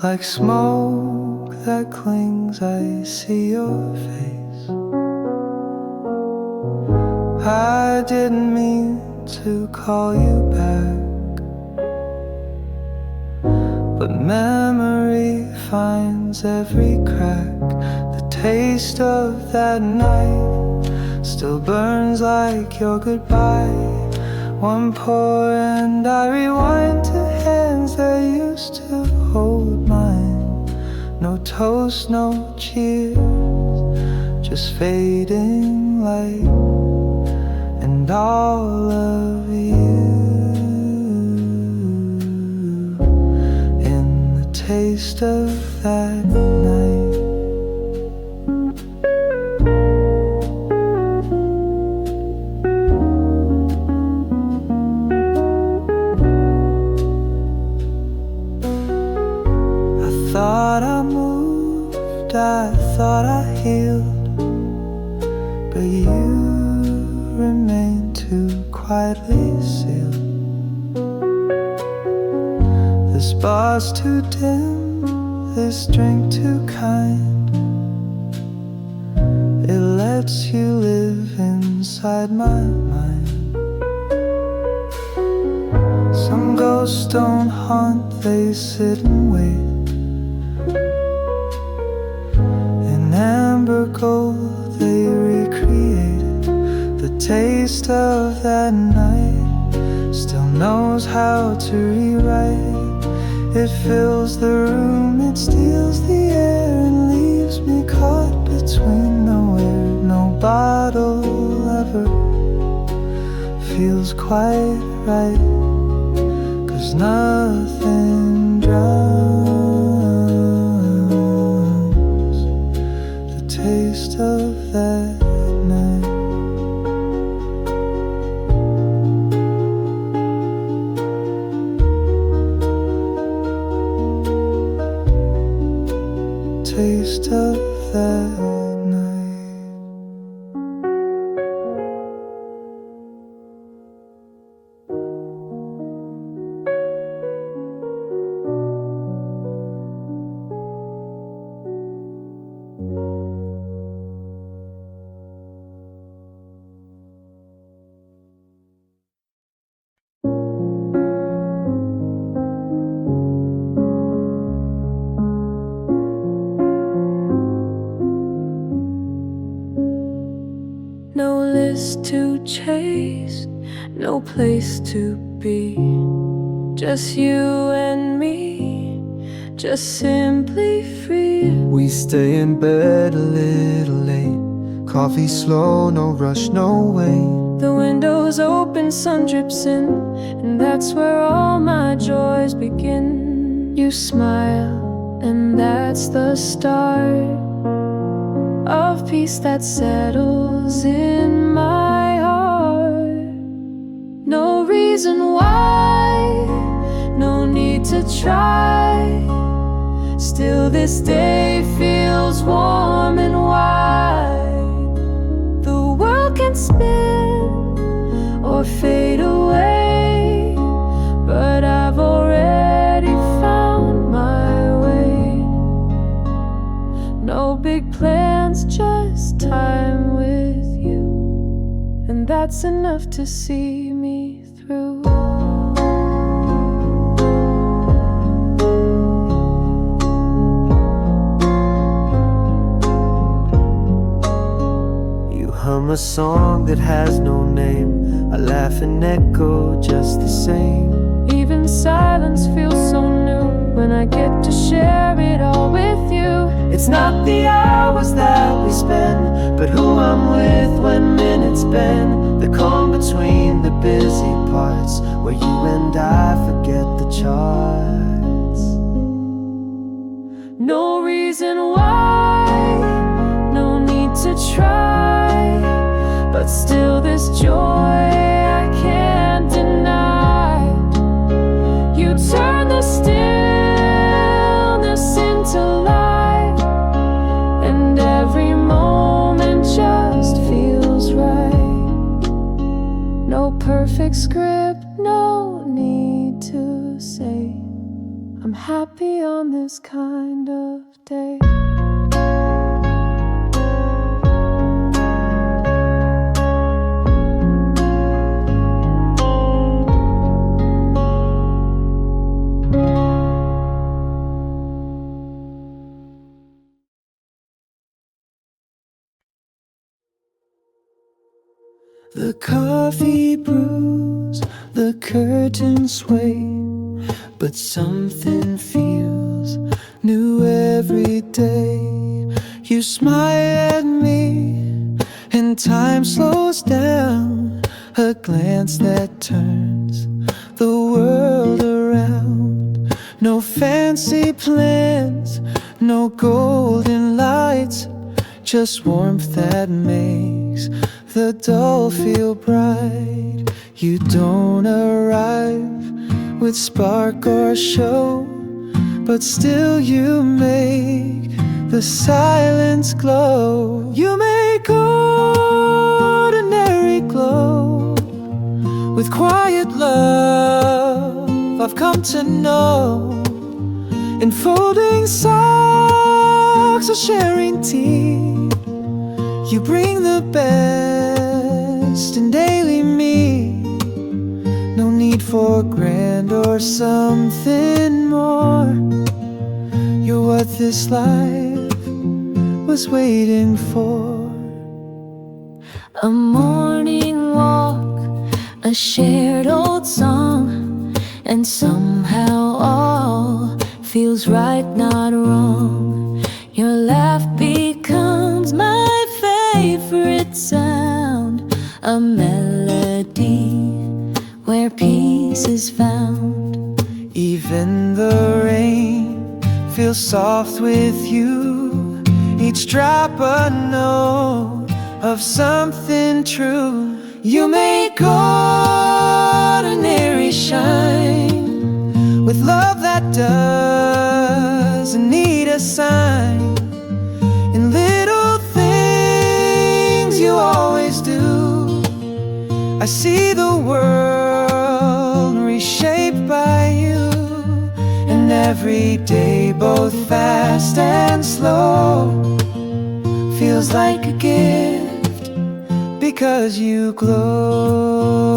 like smoke that clings. I see your face. I didn't mean to call you back, but memory finds every crack. The taste of that night still burns like your goodbye. One pour and I rewind to hands that used to hold mine. No toast, no cheers, just fading light and all of you in the taste of that night. I thought I healed, but you remain too quietly sealed. This bar's too dim, this drink too kind. It lets you live inside my mind. Some ghosts don't haunt, they sit and wait. amber gold they recreated. The taste of that night still knows how to rewrite. It fills the room, it steals the air, and leaves me caught between nowhere. No bottle ever feels quite right, 'cause nothing drowns the taste of that night. Taste of that night. No list to chase, no place to be. Just you and me, just simply free. We stay in bed a little late, coffee slow, no rush, no wait. The window's open, sun drips in, and that's where all my joys begin. You smile, and that's the start of peace that settles in my heart. No reason why, no need to try. Still this day feels warm and wide. The world can spin or fade away, but I've already found my way. No big plans, just time with you, and that's enough to see me through. You hum a song that has no name, I laugh and echo just the same. Even silence feels so new when I get to share it all with you. It's not the hours that we spend, but who I'm with when minutes bend. The calm between the busy parts, where you and I forget the charts. No reason why, no need to try, but still this joy I can't deny. You turn the stillness into light, and every moment just feels right. No perfect script, no need to say I'm happy on this kind of day. The coffee brews, the curtains sway, but something feels new every day. You smile at me, and time slows down. A glance that turns the world around. No fancy plans, no golden lights, just warmth that makes the dull feel bright. You don't arrive with spark or show, but still you make the silence glow. You make ordinary glow with quiet love I've come to know. In folding socks or sharing tea, you bring the best in daily me. No need for grand or something more. You're what this life was waiting for. A morning walk, a shared old song, and somehow all feels right, not wrong. Your laugh becomes my favorite sound, a melody where peace is found. Even the rain feels soft with you, each drop a note of something true. You make ordinary shine with love that doesn't need a sign. In little things you always do, I see the world reshaped by you. And every day, both fast and slow, feels like a gift because you glow.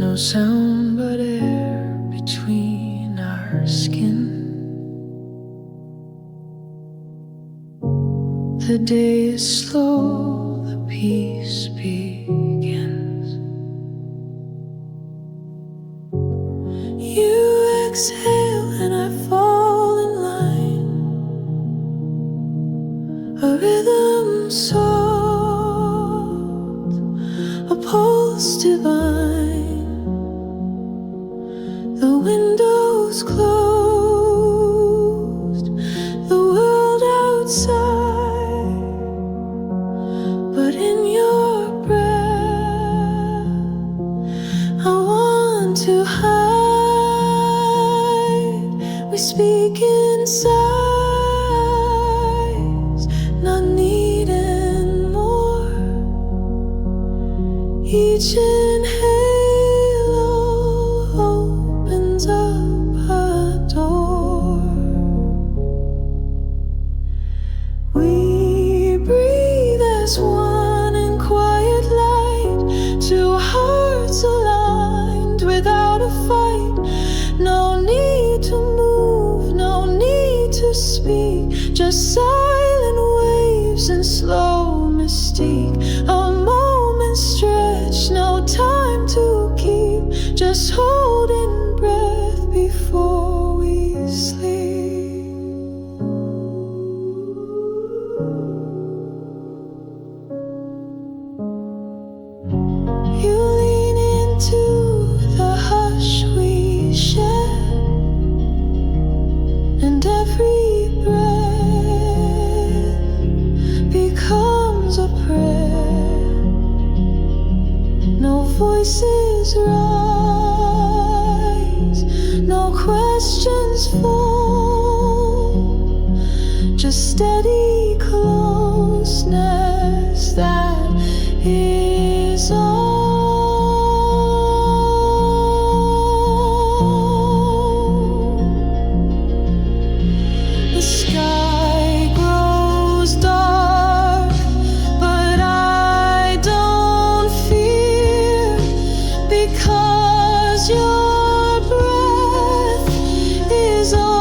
No sound but air between our skin. The day is slow, the peace begins. You exhale and I fall in line, a rhythm soft, a pulse divine. The windows closed, the world outside, but in your breath I want to hide. We speak in sighs, not needing more. Each inhale opens up a door. We breathe as one in quiet light, two hearts aligned without a fight. No need to move, no need to speak, just silent waves and slow mystique. A moment stretch, no time to keep, just holding breath before we sleep. You lean into the hush we share, and every breath becomes a prayer. No voices rise, no questions fall, just steady closeness, that is all. The sky grows dark, but I don't fear, because your breath is all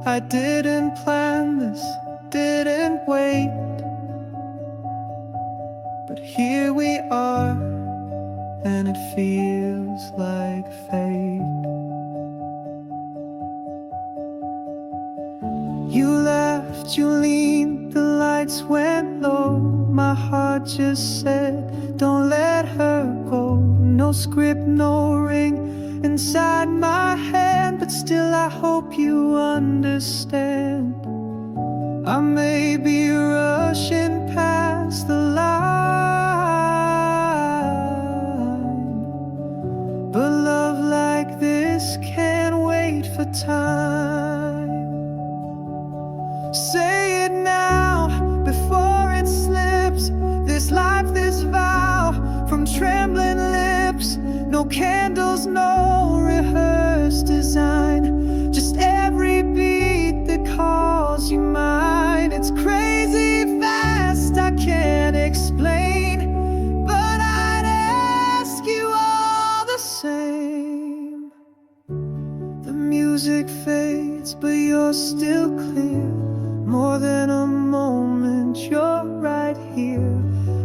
I didn't plan this, didn't wait, but here we are, and it feels like fate. You left, you leaned, the lights went low. My heart just said, don't let her go. No script, no ring inside my hand, but still I hope you understand. I may be rushing past the line, but love like this can't wait for time. Say it now, before it slips. This life, this vow, from trembling lips. No candles, no rehearsed design, just every beat that calls you mine. It's crazy fast, I can't explain, but I'd ask you all the same. The music fades, but you're still clear. More than a moment, you're right here.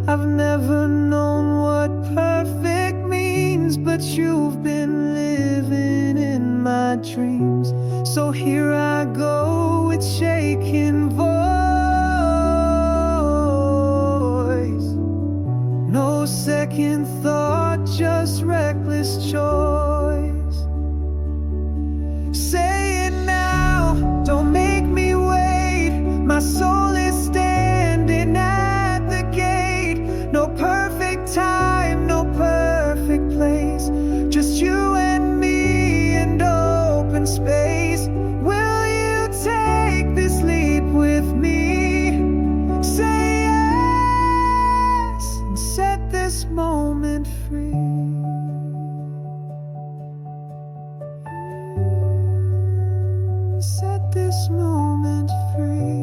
I've never known what perfect means, but you've been living in my dreams. So here I go with shaking voice. No second thought, just reckless choice. Say it now, don't make me wait. My soul is standing at the gate. No perfect time, no perfect place, just you and me and open space. Will you take this leap with me? Say yes and set this moment free. Set this moment free.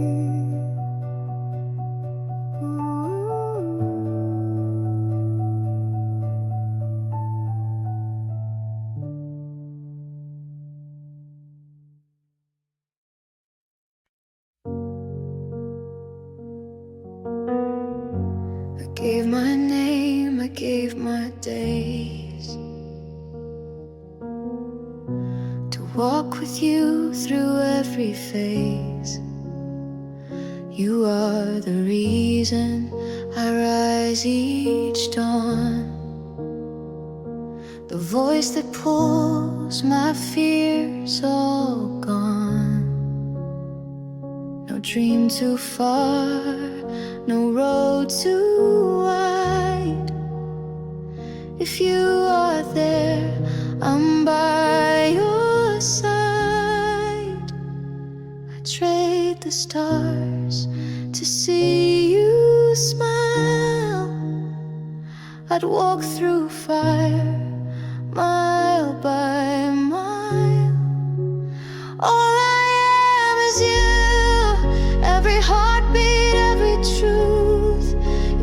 I gave my name, I gave my days to walk with you through every phase. You are the reason I rise each dawn, the voice that pulls my fears all gone. No dream too far, no road too wide. If you are there, I'm by your side. I trade the stars to see you smile. I'd walk through fire, mile by mile. All I am is you, every heartbeat, every truth.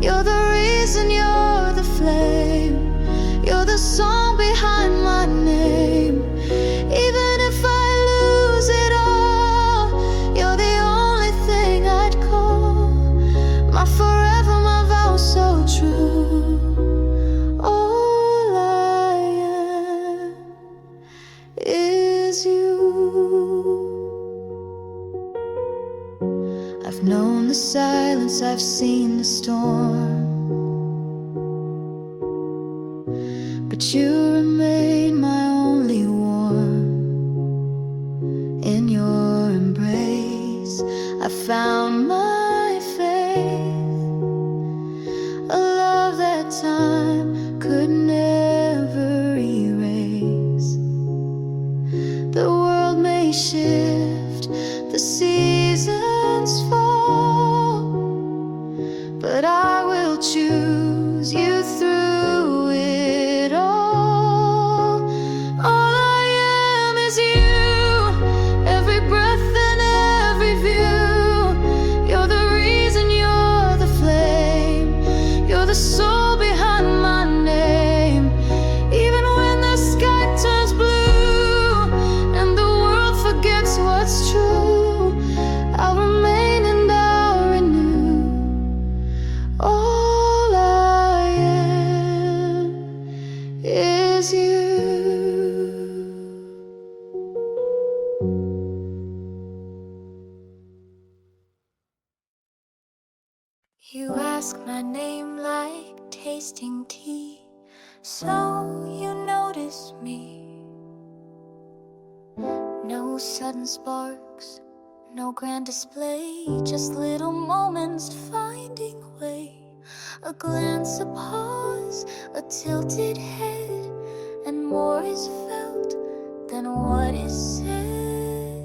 You're the reason, you're the flame, you're the song behind my name. Even if I lose it all, you're the only thing I'd call my forever, my vow so true. All I am is you. I've known the silence, I've seen the storm, but you remain my only warmth. In your embrace, I found my faith, a love that time could never erase. The world may shift, the seasons fall, but I will choose you through it all. All I am is you, every breath and every view. You're the reason, you're the flame, you're the soul behind my name. tasting tea. So you notice me. No sudden sparks, no grand display, just little moments finding way. A glance, a pause, a tilted head, and more is felt than what is said.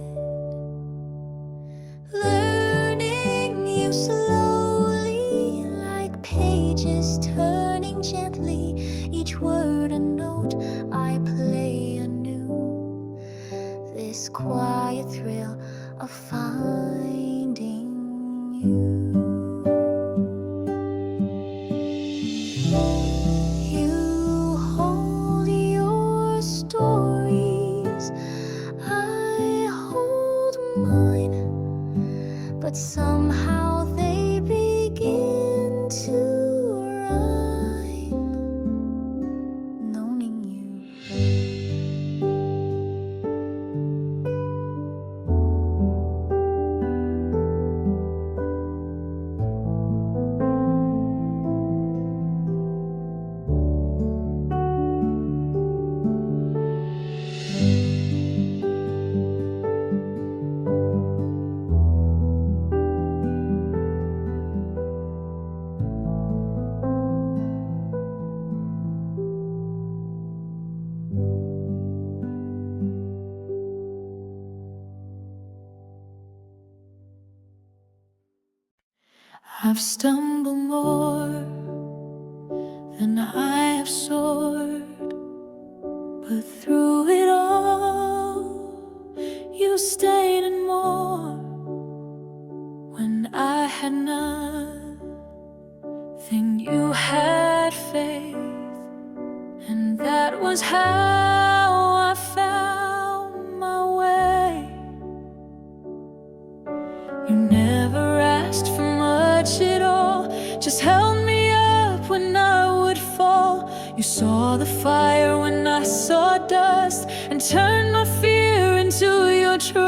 Learning you slowly, like pages turning gently, each word a note I play anew. This quiet thrill of finding you. You hold your stories, I hold mine, but somehow they begin to rhyme. Knowing you. I've stumbled more than I have soared, but through it all, you stayed and more. When I had nothing, you had faith, and that was how I found my way. You never asked for much at all, just held me up when I would fall. You saw the fire when I saw dust, and turned my fear into your trust.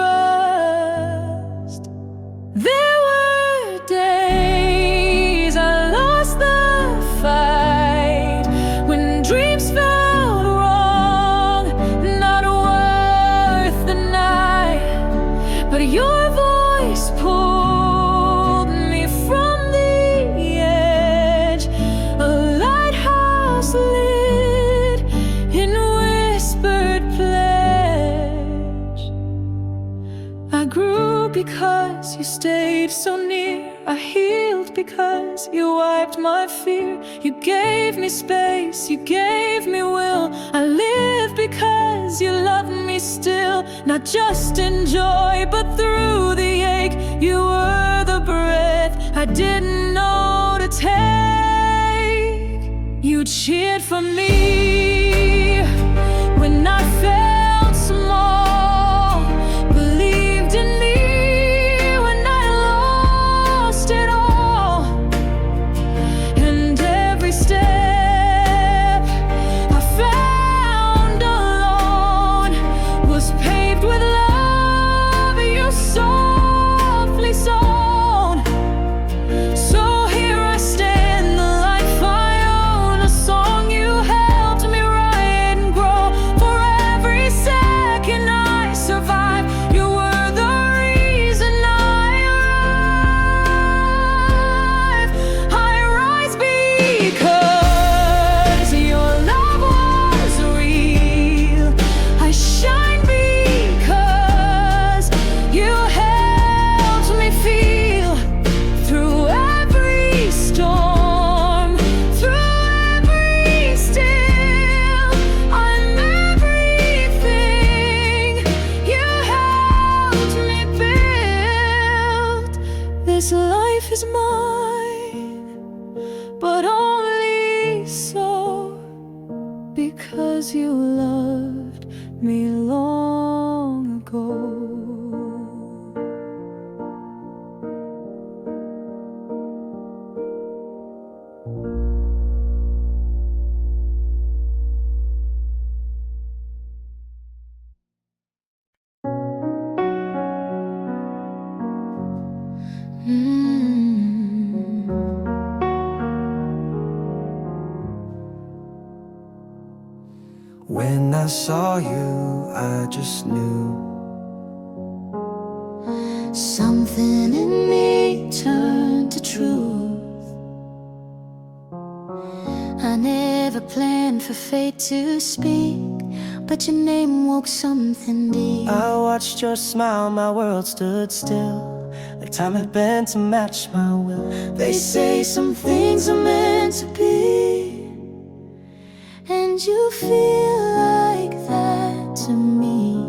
There were days I lost the fight, when dreams felt wrong, not worth the night. But your voice pulled me from the edge, a lighthouse lit in whispered pledge. I grew because you stayed so near, I healed because you wiped my fear. You gave me space, you gave me will. I live because you love me still, not just in joy, but through the ache. You were the breath I didn't know to take. You cheered for me when I felt small, believed in me when I lost it all. And every step I found alone was paved with love you softly sown. So here I stand, the life I own, a song you helped me write and grow. For every second I survived, you were the reason I arrive. I rise because your love was real. I shine because you helped me feel through every storm, through every still. I'm everything you helped me build. This life is mine, but only so because you loved me long ago. When I saw you, I just knew. Something in me turned to truth. I never planned for fate to speak, but your name woke something deep. I watched your smile, my world stood still, like time had bent to match my will. They say some things are meant to be, and you feel like that to me.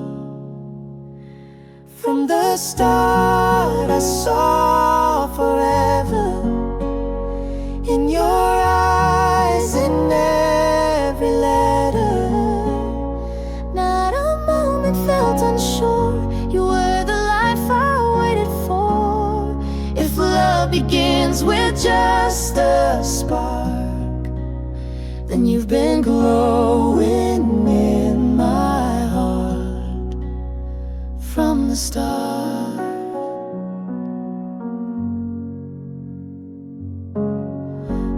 From the start I saw forever in your eyes, in every letter. Not a moment felt unsure. You were the life I waited for. If love begins with just a spark, then you've been glowing in my heart from the start.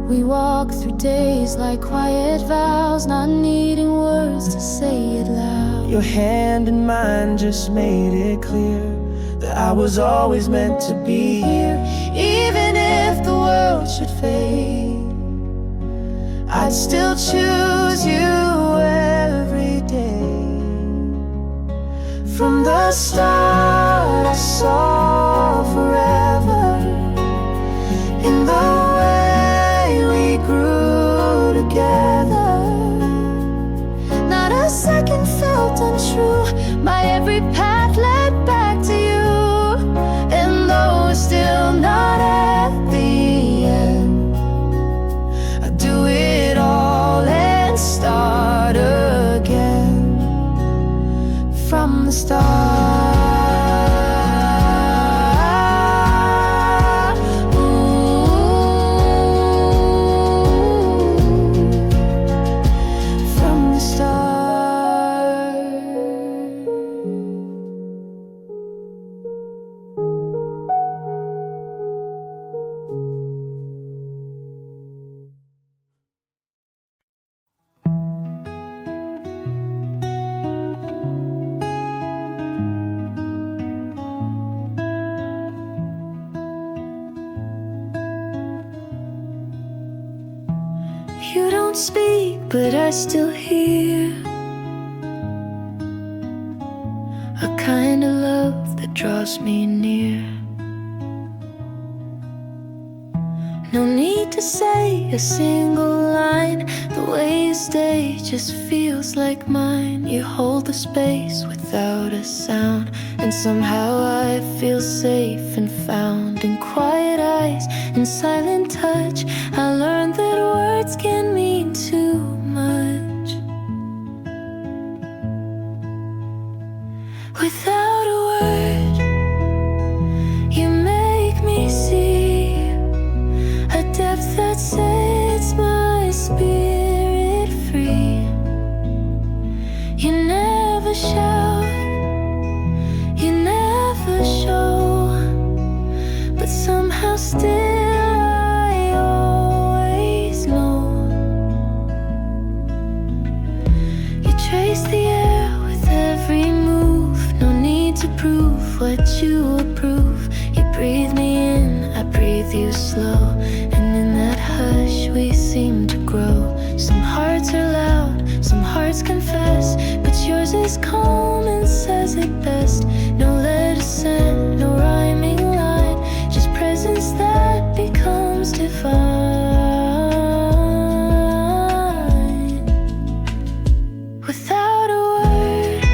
We walk through days like quiet vows, not needing words to say it loud. Your hand in mine just made it clear that I was always meant to be here. Even if the world should fade, I'd still choose you every day. From the start I saw forever in the way we grew together. Not a second felt untrue. My every path led back to you. And though we're still not at the end, I'd do it all and start again from the start. From the start. You don't speak, but I still hear a kind of love that draws me near. No need to say a single line. The way you stay just feels like mine. You hold the space without a sound, and somehow I feel safe and found. In quiet eyes, in silent touch, I learned that words can mean too much. Without a word, you make me see a depth that sets my spirit free. You never shout, you never show, but somehow still I always know. You trace the air with every move. No need to prove what you approve. You breathe me in, I breathe you slow, and in that hush we seem to grow. Some hearts are loud, some hearts confess, but yours is calm and says it best. No letter sent, no rhyming line, just presence that becomes divine. Without a word,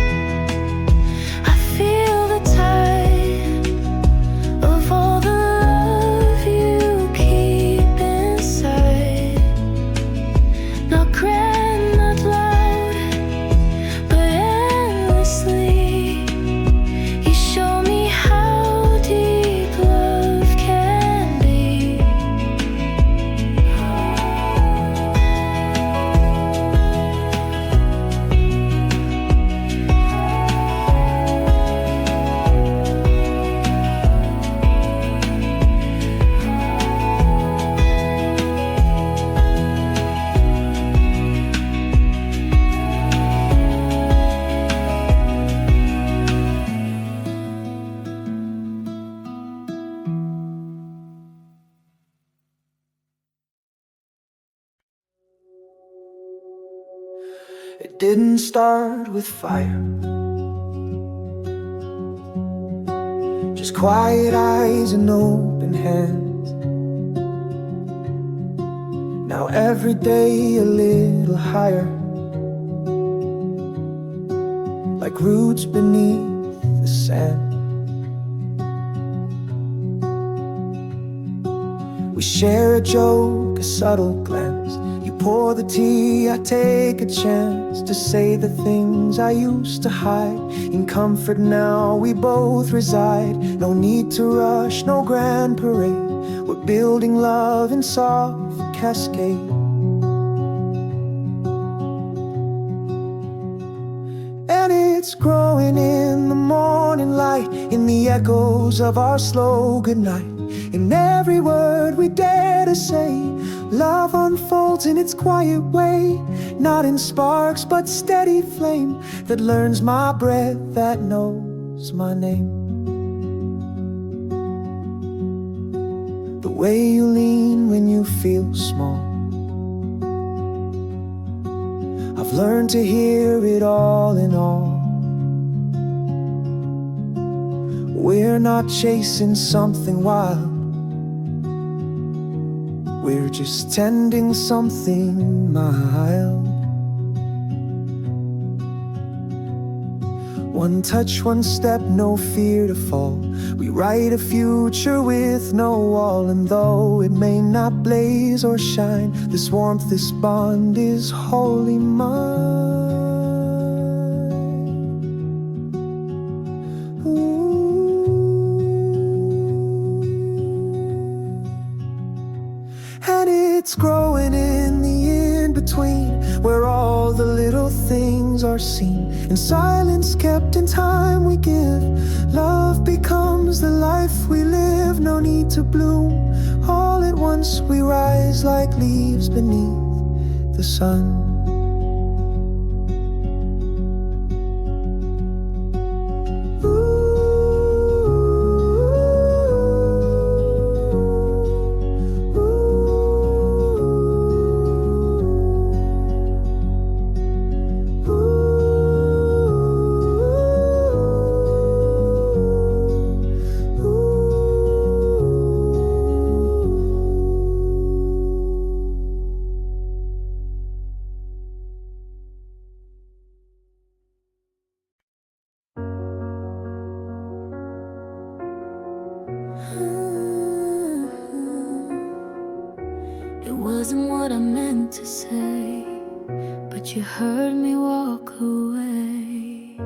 I feel the tide It didn't start with fire, just quiet eyes and open hands. Now every day a little higher, like roots beneath the sand. We share a joke, a subtle glance. You pour the tea, I take a chance to say the things I used to hide. In comfort now we both reside. No need to rush, no grand parade. We're building love in soft cascade. And it's growing in the morning light, in the echoes of our slow goodnight. In every word we dare to say, love unfolds in its quiet way. Not in sparks but steady flame that learns my breath, that knows my name. The way you lean when you feel small, I've learned to hear it all in all. We're not chasing something wild, we're just tending something mild. One touch, one step, no fear to fall. We write a future with no wall. And though it may not blaze or shine, this warmth, this bond is wholly mine. And it's growing in the in-between, where all the little things are seen. In silence kept, in time we give. Love becomes the life we live. No need to bloom all at once. We rise like leaves beneath the sun. It wasn't what I meant to say, but you heard me walk away.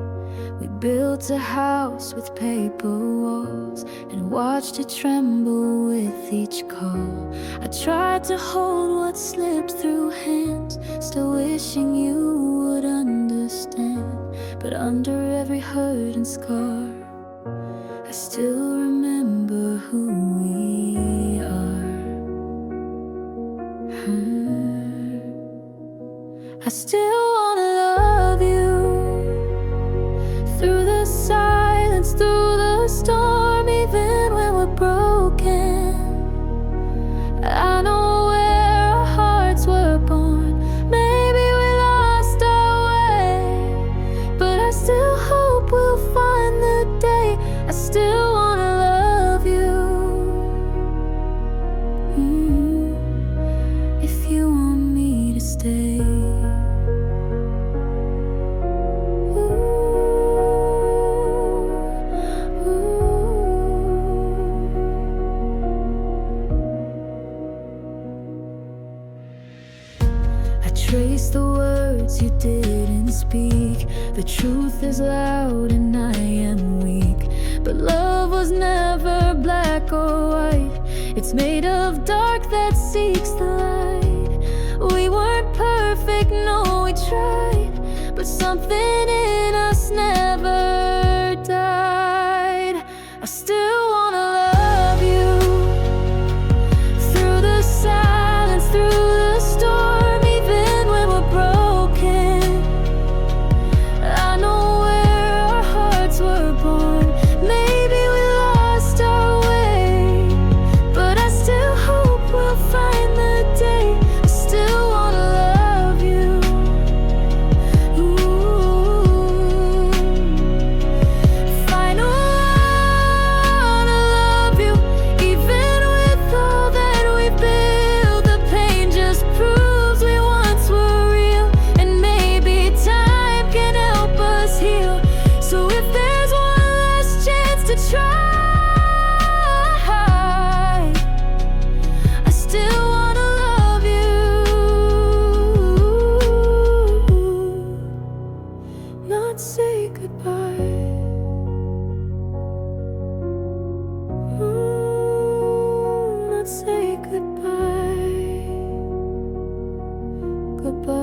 We built a house with paper walls and watched it tremble with each call. I tried to hold what slipped through hands, still wishing you would understand. But under every hurt and scar, I still remember who we are. I still wanna love you, through the silence, through the storm, even when we're broken. I know where our hearts were born. Maybe we lost our way, but I still hope we'll find the day. I still wanna love you. If you want me to stay. Trace the words you didn't speak. The truth is loud and I am weak. But love was never black or white. It's made of dark that seeks the light. We weren't perfect, no, we tried, but something in us never died. I still wanna love you, through the silence, through the storm. goodbye.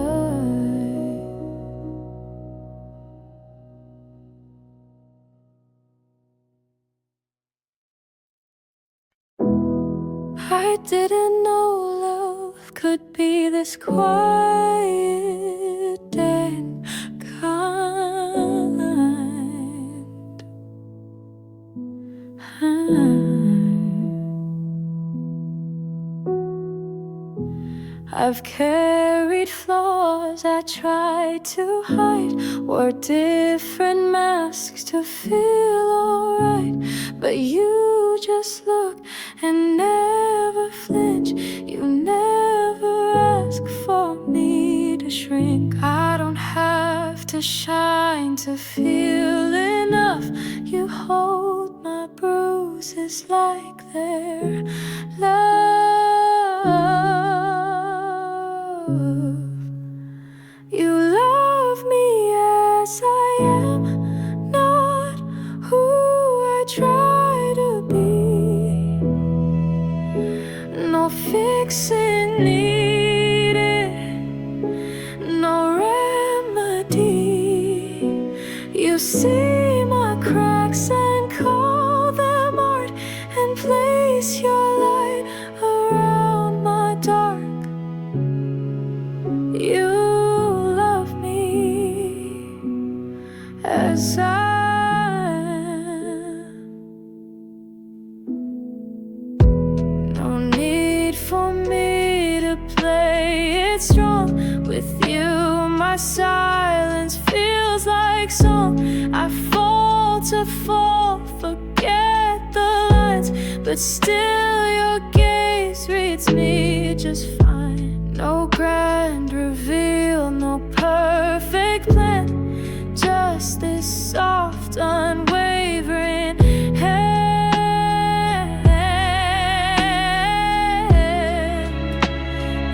I didn't know love could be this quiet and kind. I've carried flaws I tried to hide, wore different masks to feel alright. But you just look and never flinch. You never ask for me to shrink. I don't have to shine to feel enough. You hold my bruises like they're love. You love me as I am, not who I try to be. No fixing needed, no remedy. You see my cracks and call them art, and place your light around my dark. You love me as I am. No need for me to play it strong. With you, my silence feels like song. I fall to fall, forget the lines, but still your gaze reads me just fine. No grand reveal, no perfect plan, just this soft, unwavering hand.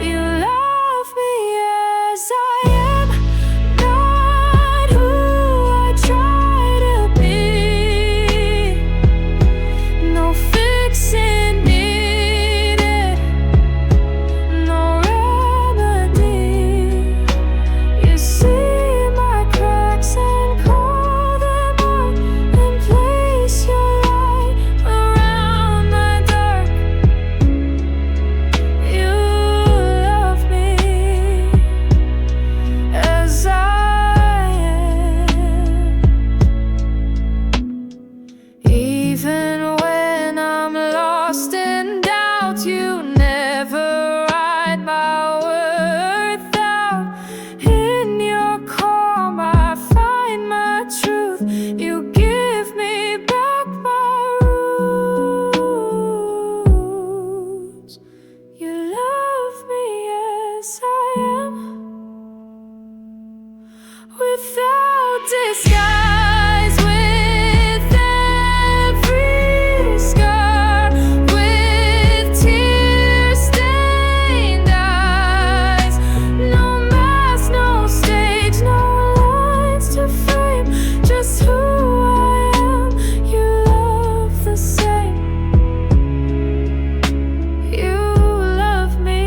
You love me as I am, not who I try to be. No fixing needed, no remedy. You see my cracks and call them out, and place your light around my dark. You love me as I am. Even when I'm lost in doubt, you never write my worth out. In your calm I find my truth. You give me back my roots. You love me as I am, without disguise, with every scar, with tear-stained eyes. No mask, no stage, no lines to frame, just who I am. You love the same. You love me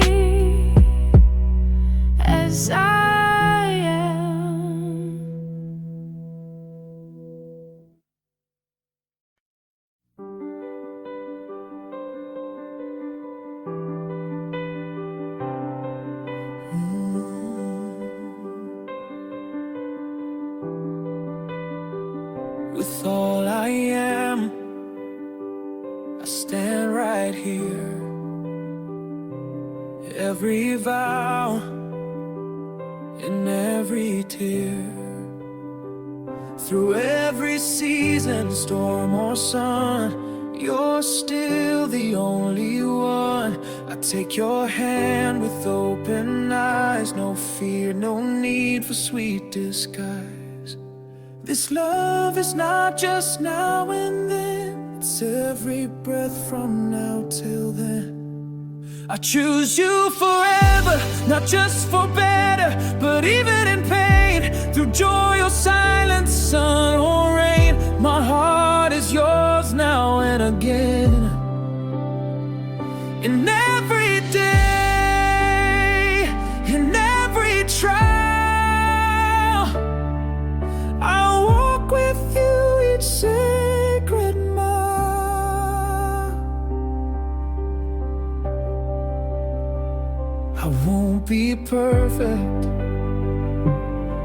as I am. With all I am, I stand right here. Every vow and every tear, through every season, storm or sun, you're still the only one. I take your hand with open eyes, no fear, no need for sweet disguise. This love is not just now and then, it's every breath from now till then. I choose you forever, not just for better, but even in pain, through joy or silence, sun or rain. My heart is yours now and again. In every day, in every be perfect,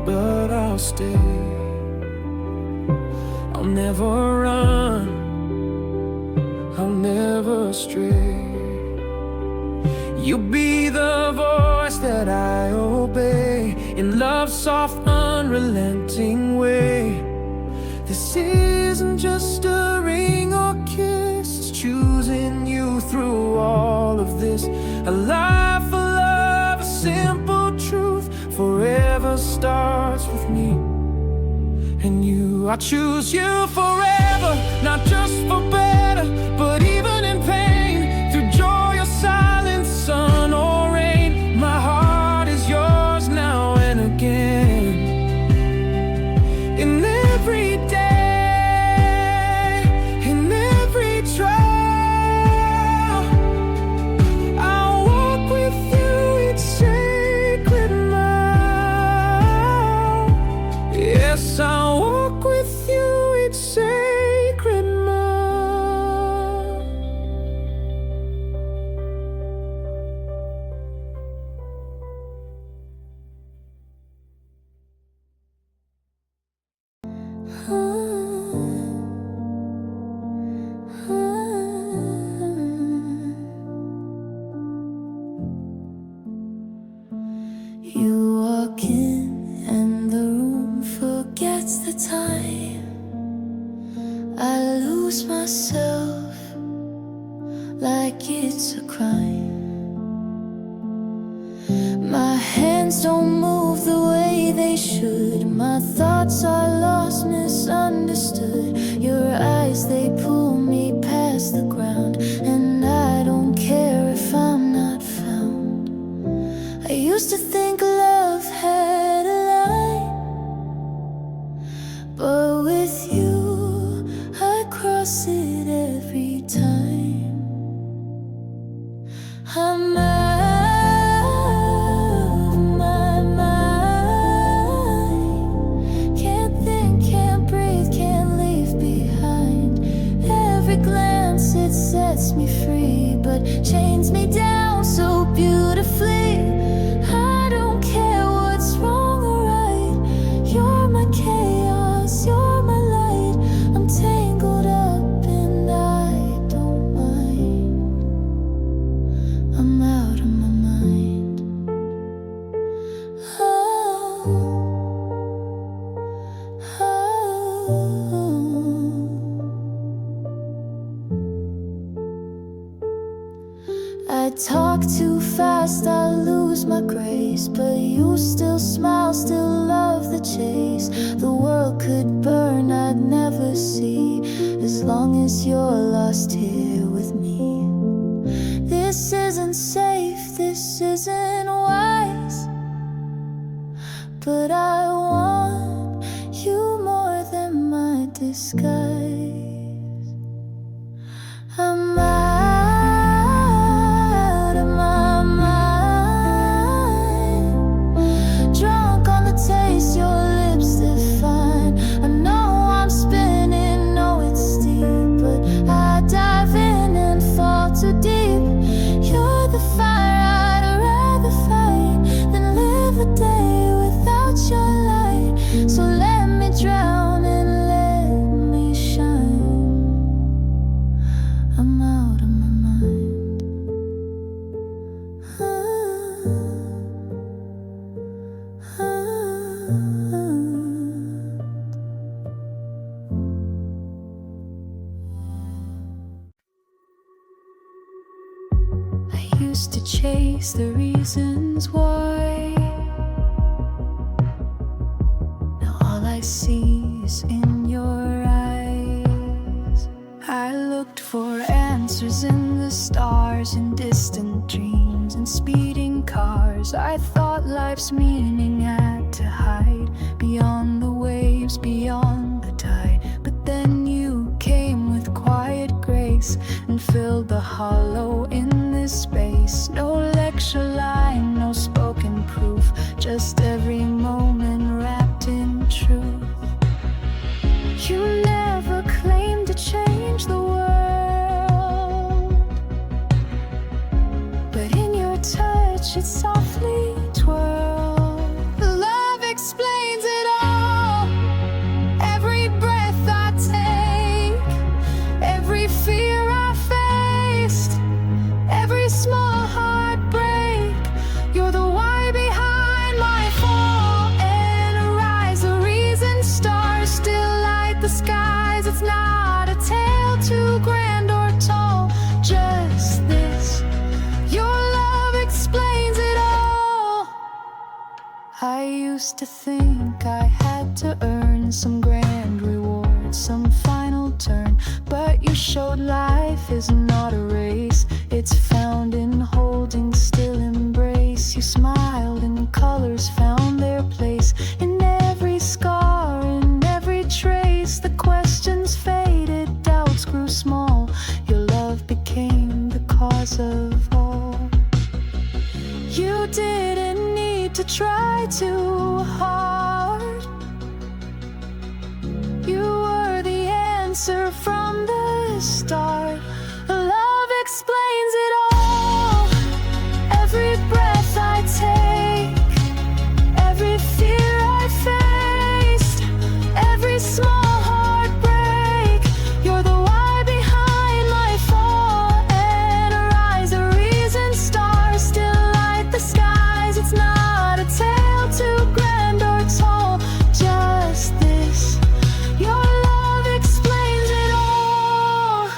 but I'll stay. I'll never run, I'll never stray. You'll be the voice that I obey in love's soft, unrelenting way. This isn't just a ring or kiss, it's choosing you through all of this. A life full of a simple truth, forever starts with me and you. I choose you forever, not just for better, but even in pain, through joy or silence, sun or rain. My heart is yours now and again. In every day, in every trial, I'll walk with you each sacred mile. Yes, I'll walk with you each sacred mile. You walk in and the room forgets the time. I lose myself like it's a crime. My hands don't move the way they should. My thoughts are lost, misunderstood. Your eyes, they pull me past the ground, and I don't care if I'm not found. I used to think love had a line, but with you I cross it every time. I'm out of my mind. Can't think, can't breathe, can't leave behind. Every glance, it sets me free, but chains me down so beautifully. I don't care what's wrong or right. You're my chaos, you're my light. I'm tangled up and I don't mind. I'm out of my mind. Oh, oh. I talk too fast, I lose my grace, but you still smile, still love the chase. The world could burn, I'd never see, as long as you're lost here with me. This isn't safe, this isn't wise, but I want you more than my disguise. I'm out of my mind, drunk on the taste your lips define. I know I'm spinning, know it's deep, but I dive in and fall too deep. You're the fire I'd rather fight than live a day without your light. So let me drown and let me shine. I'm out of my mind. I used to chase the reasons why. Now all I see is in your eyes. I looked for answers in the stars, in distant dreams, and speeding cars. I thought life's meaning had to hide beyond the waves, beyond the tide. But then you came with quiet grace and filled the hollow in this space. No lecture line, no spoken proof, just every moment wrapped in truth. You never claimed to change the world, but in your touch it softly I used to think I had to earn some grand reward, some final turn. But you showed life is not a race, it's found in holding still embrace. You smiled and colors found their place in every scar, in every trace. The questions faded, doubts grew small. Your love became the cause of all. You didn't need to try too hard. You were the answer from the start. Love explains it all. Every breath I take, every fear I faced, every small heartbreak. You're the why behind my fall and a rise, a reason. Stars still light the skies. It's not a tale too grand or tall, just this. Your love explains it all.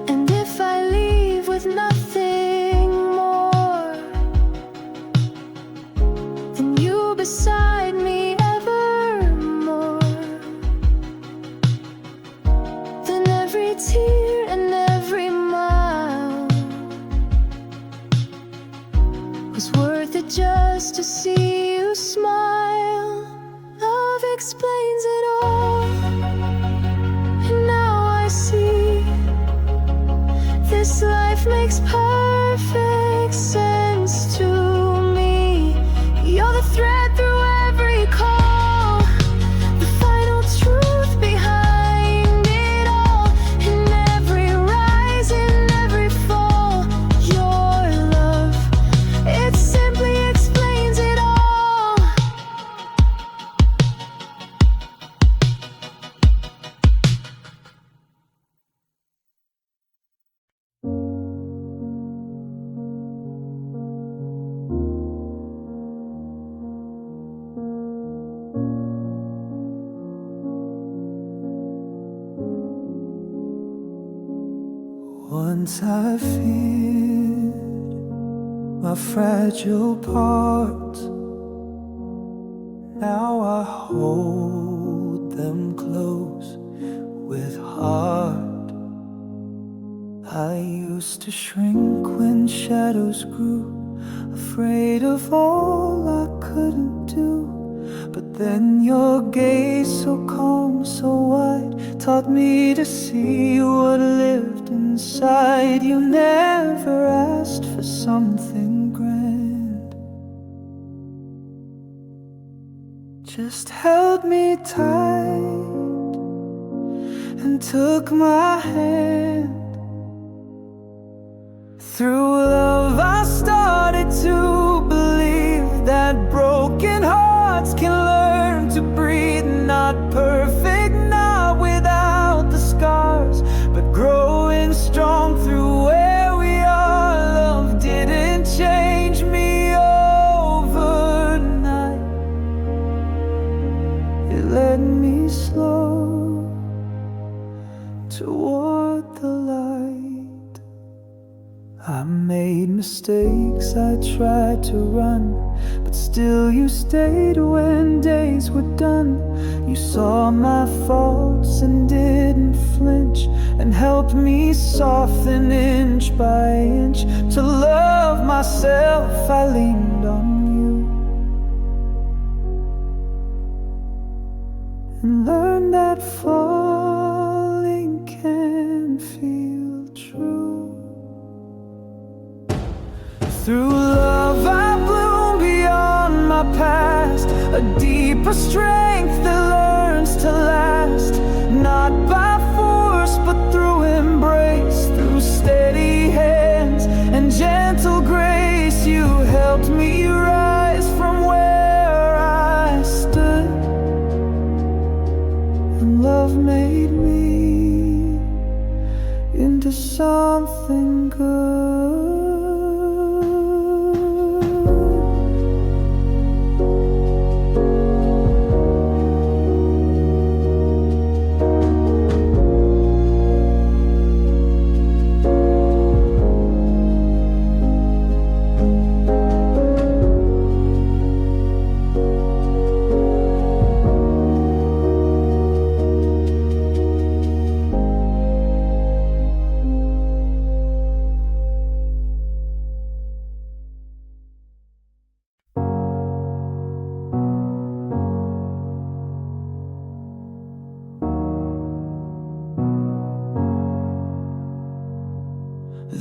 And if I leave with nothing more than you beside me evermore, then every tear and every mile was worth it just to see you smile. Love explains it all. And now I see this life makes perfect sense to me. You're the thread through every call, the final truth behind it all. In every rise, in every fall, your love, it simply explains it all. Once I feared my fragile parts, now I hold them close with heart. I used to shrink when shadows grew, afraid of all I couldn't do. But then your gaze, so calm, so wide, taught me to see what lived inside. You never asked for something grand, just held me tight and took my hand. Through love I started to believe that broken hearts can learn to breathe. Not perfect, not without the scars, but growing strong through where we are. Love didn't change me overnight, it led me slow toward the light. I made mistakes, I tried to run, but still you stayed when days were done. You saw my faults and didn't flinch, and helped me soften inch by inch. To love myself I leaned on you, and learned that falling can feel true. Through love I bloom beyond my past, a deeper strength that learns to last. Not by force but through embrace, through steady hands and gentle grace. You helped me rise from where I stood, and love made me into something good.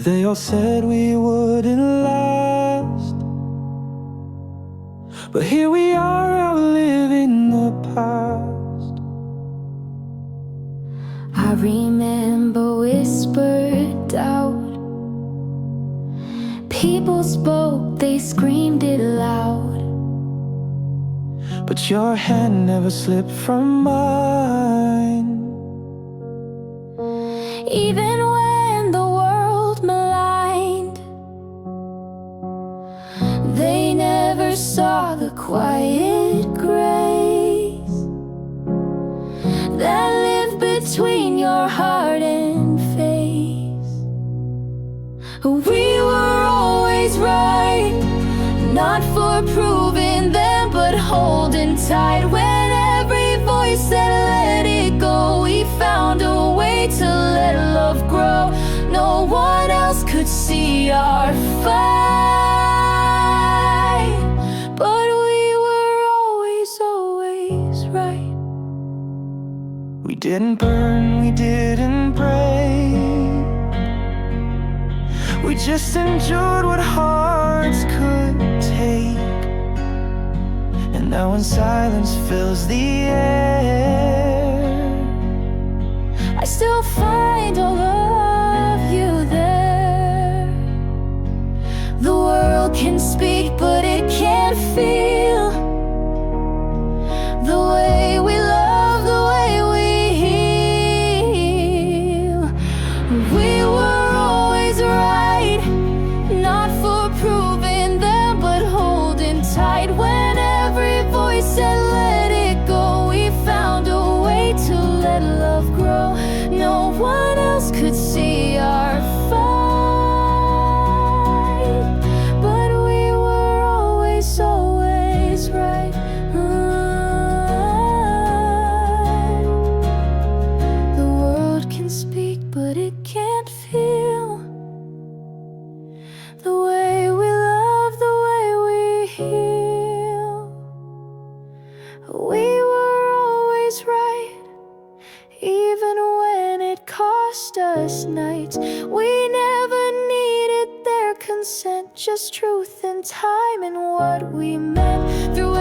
They all said we wouldn't last, but here we are outliving the past. I remember whispered doubt. People spoke, they screamed it loud. But your hand never slipped from mine. Even when the world maligned, they never saw the quiet grace that lived between your heart and face. We were always right, not for proving them, but holding tight. When every voice said let it go, we found a way to let love grow. No one else could see our fight, but we were always, always right. We didn't burn, we didn't break. We just endured what hearts could take. And now when silence fills the air, I still find all of you there. The world can speak, but it can't feel the way we love, the way we heal. We were always right, not for proving them, but holding tight. When every voice said let it go, we found a way to let love grow. No one else could see our fight, but we were always, always right. The world can speak, but it can't feel the way we love, the way we heal. We were always right, even when it cost us nights. We never needed their consent, just truth and time and what we meant. Through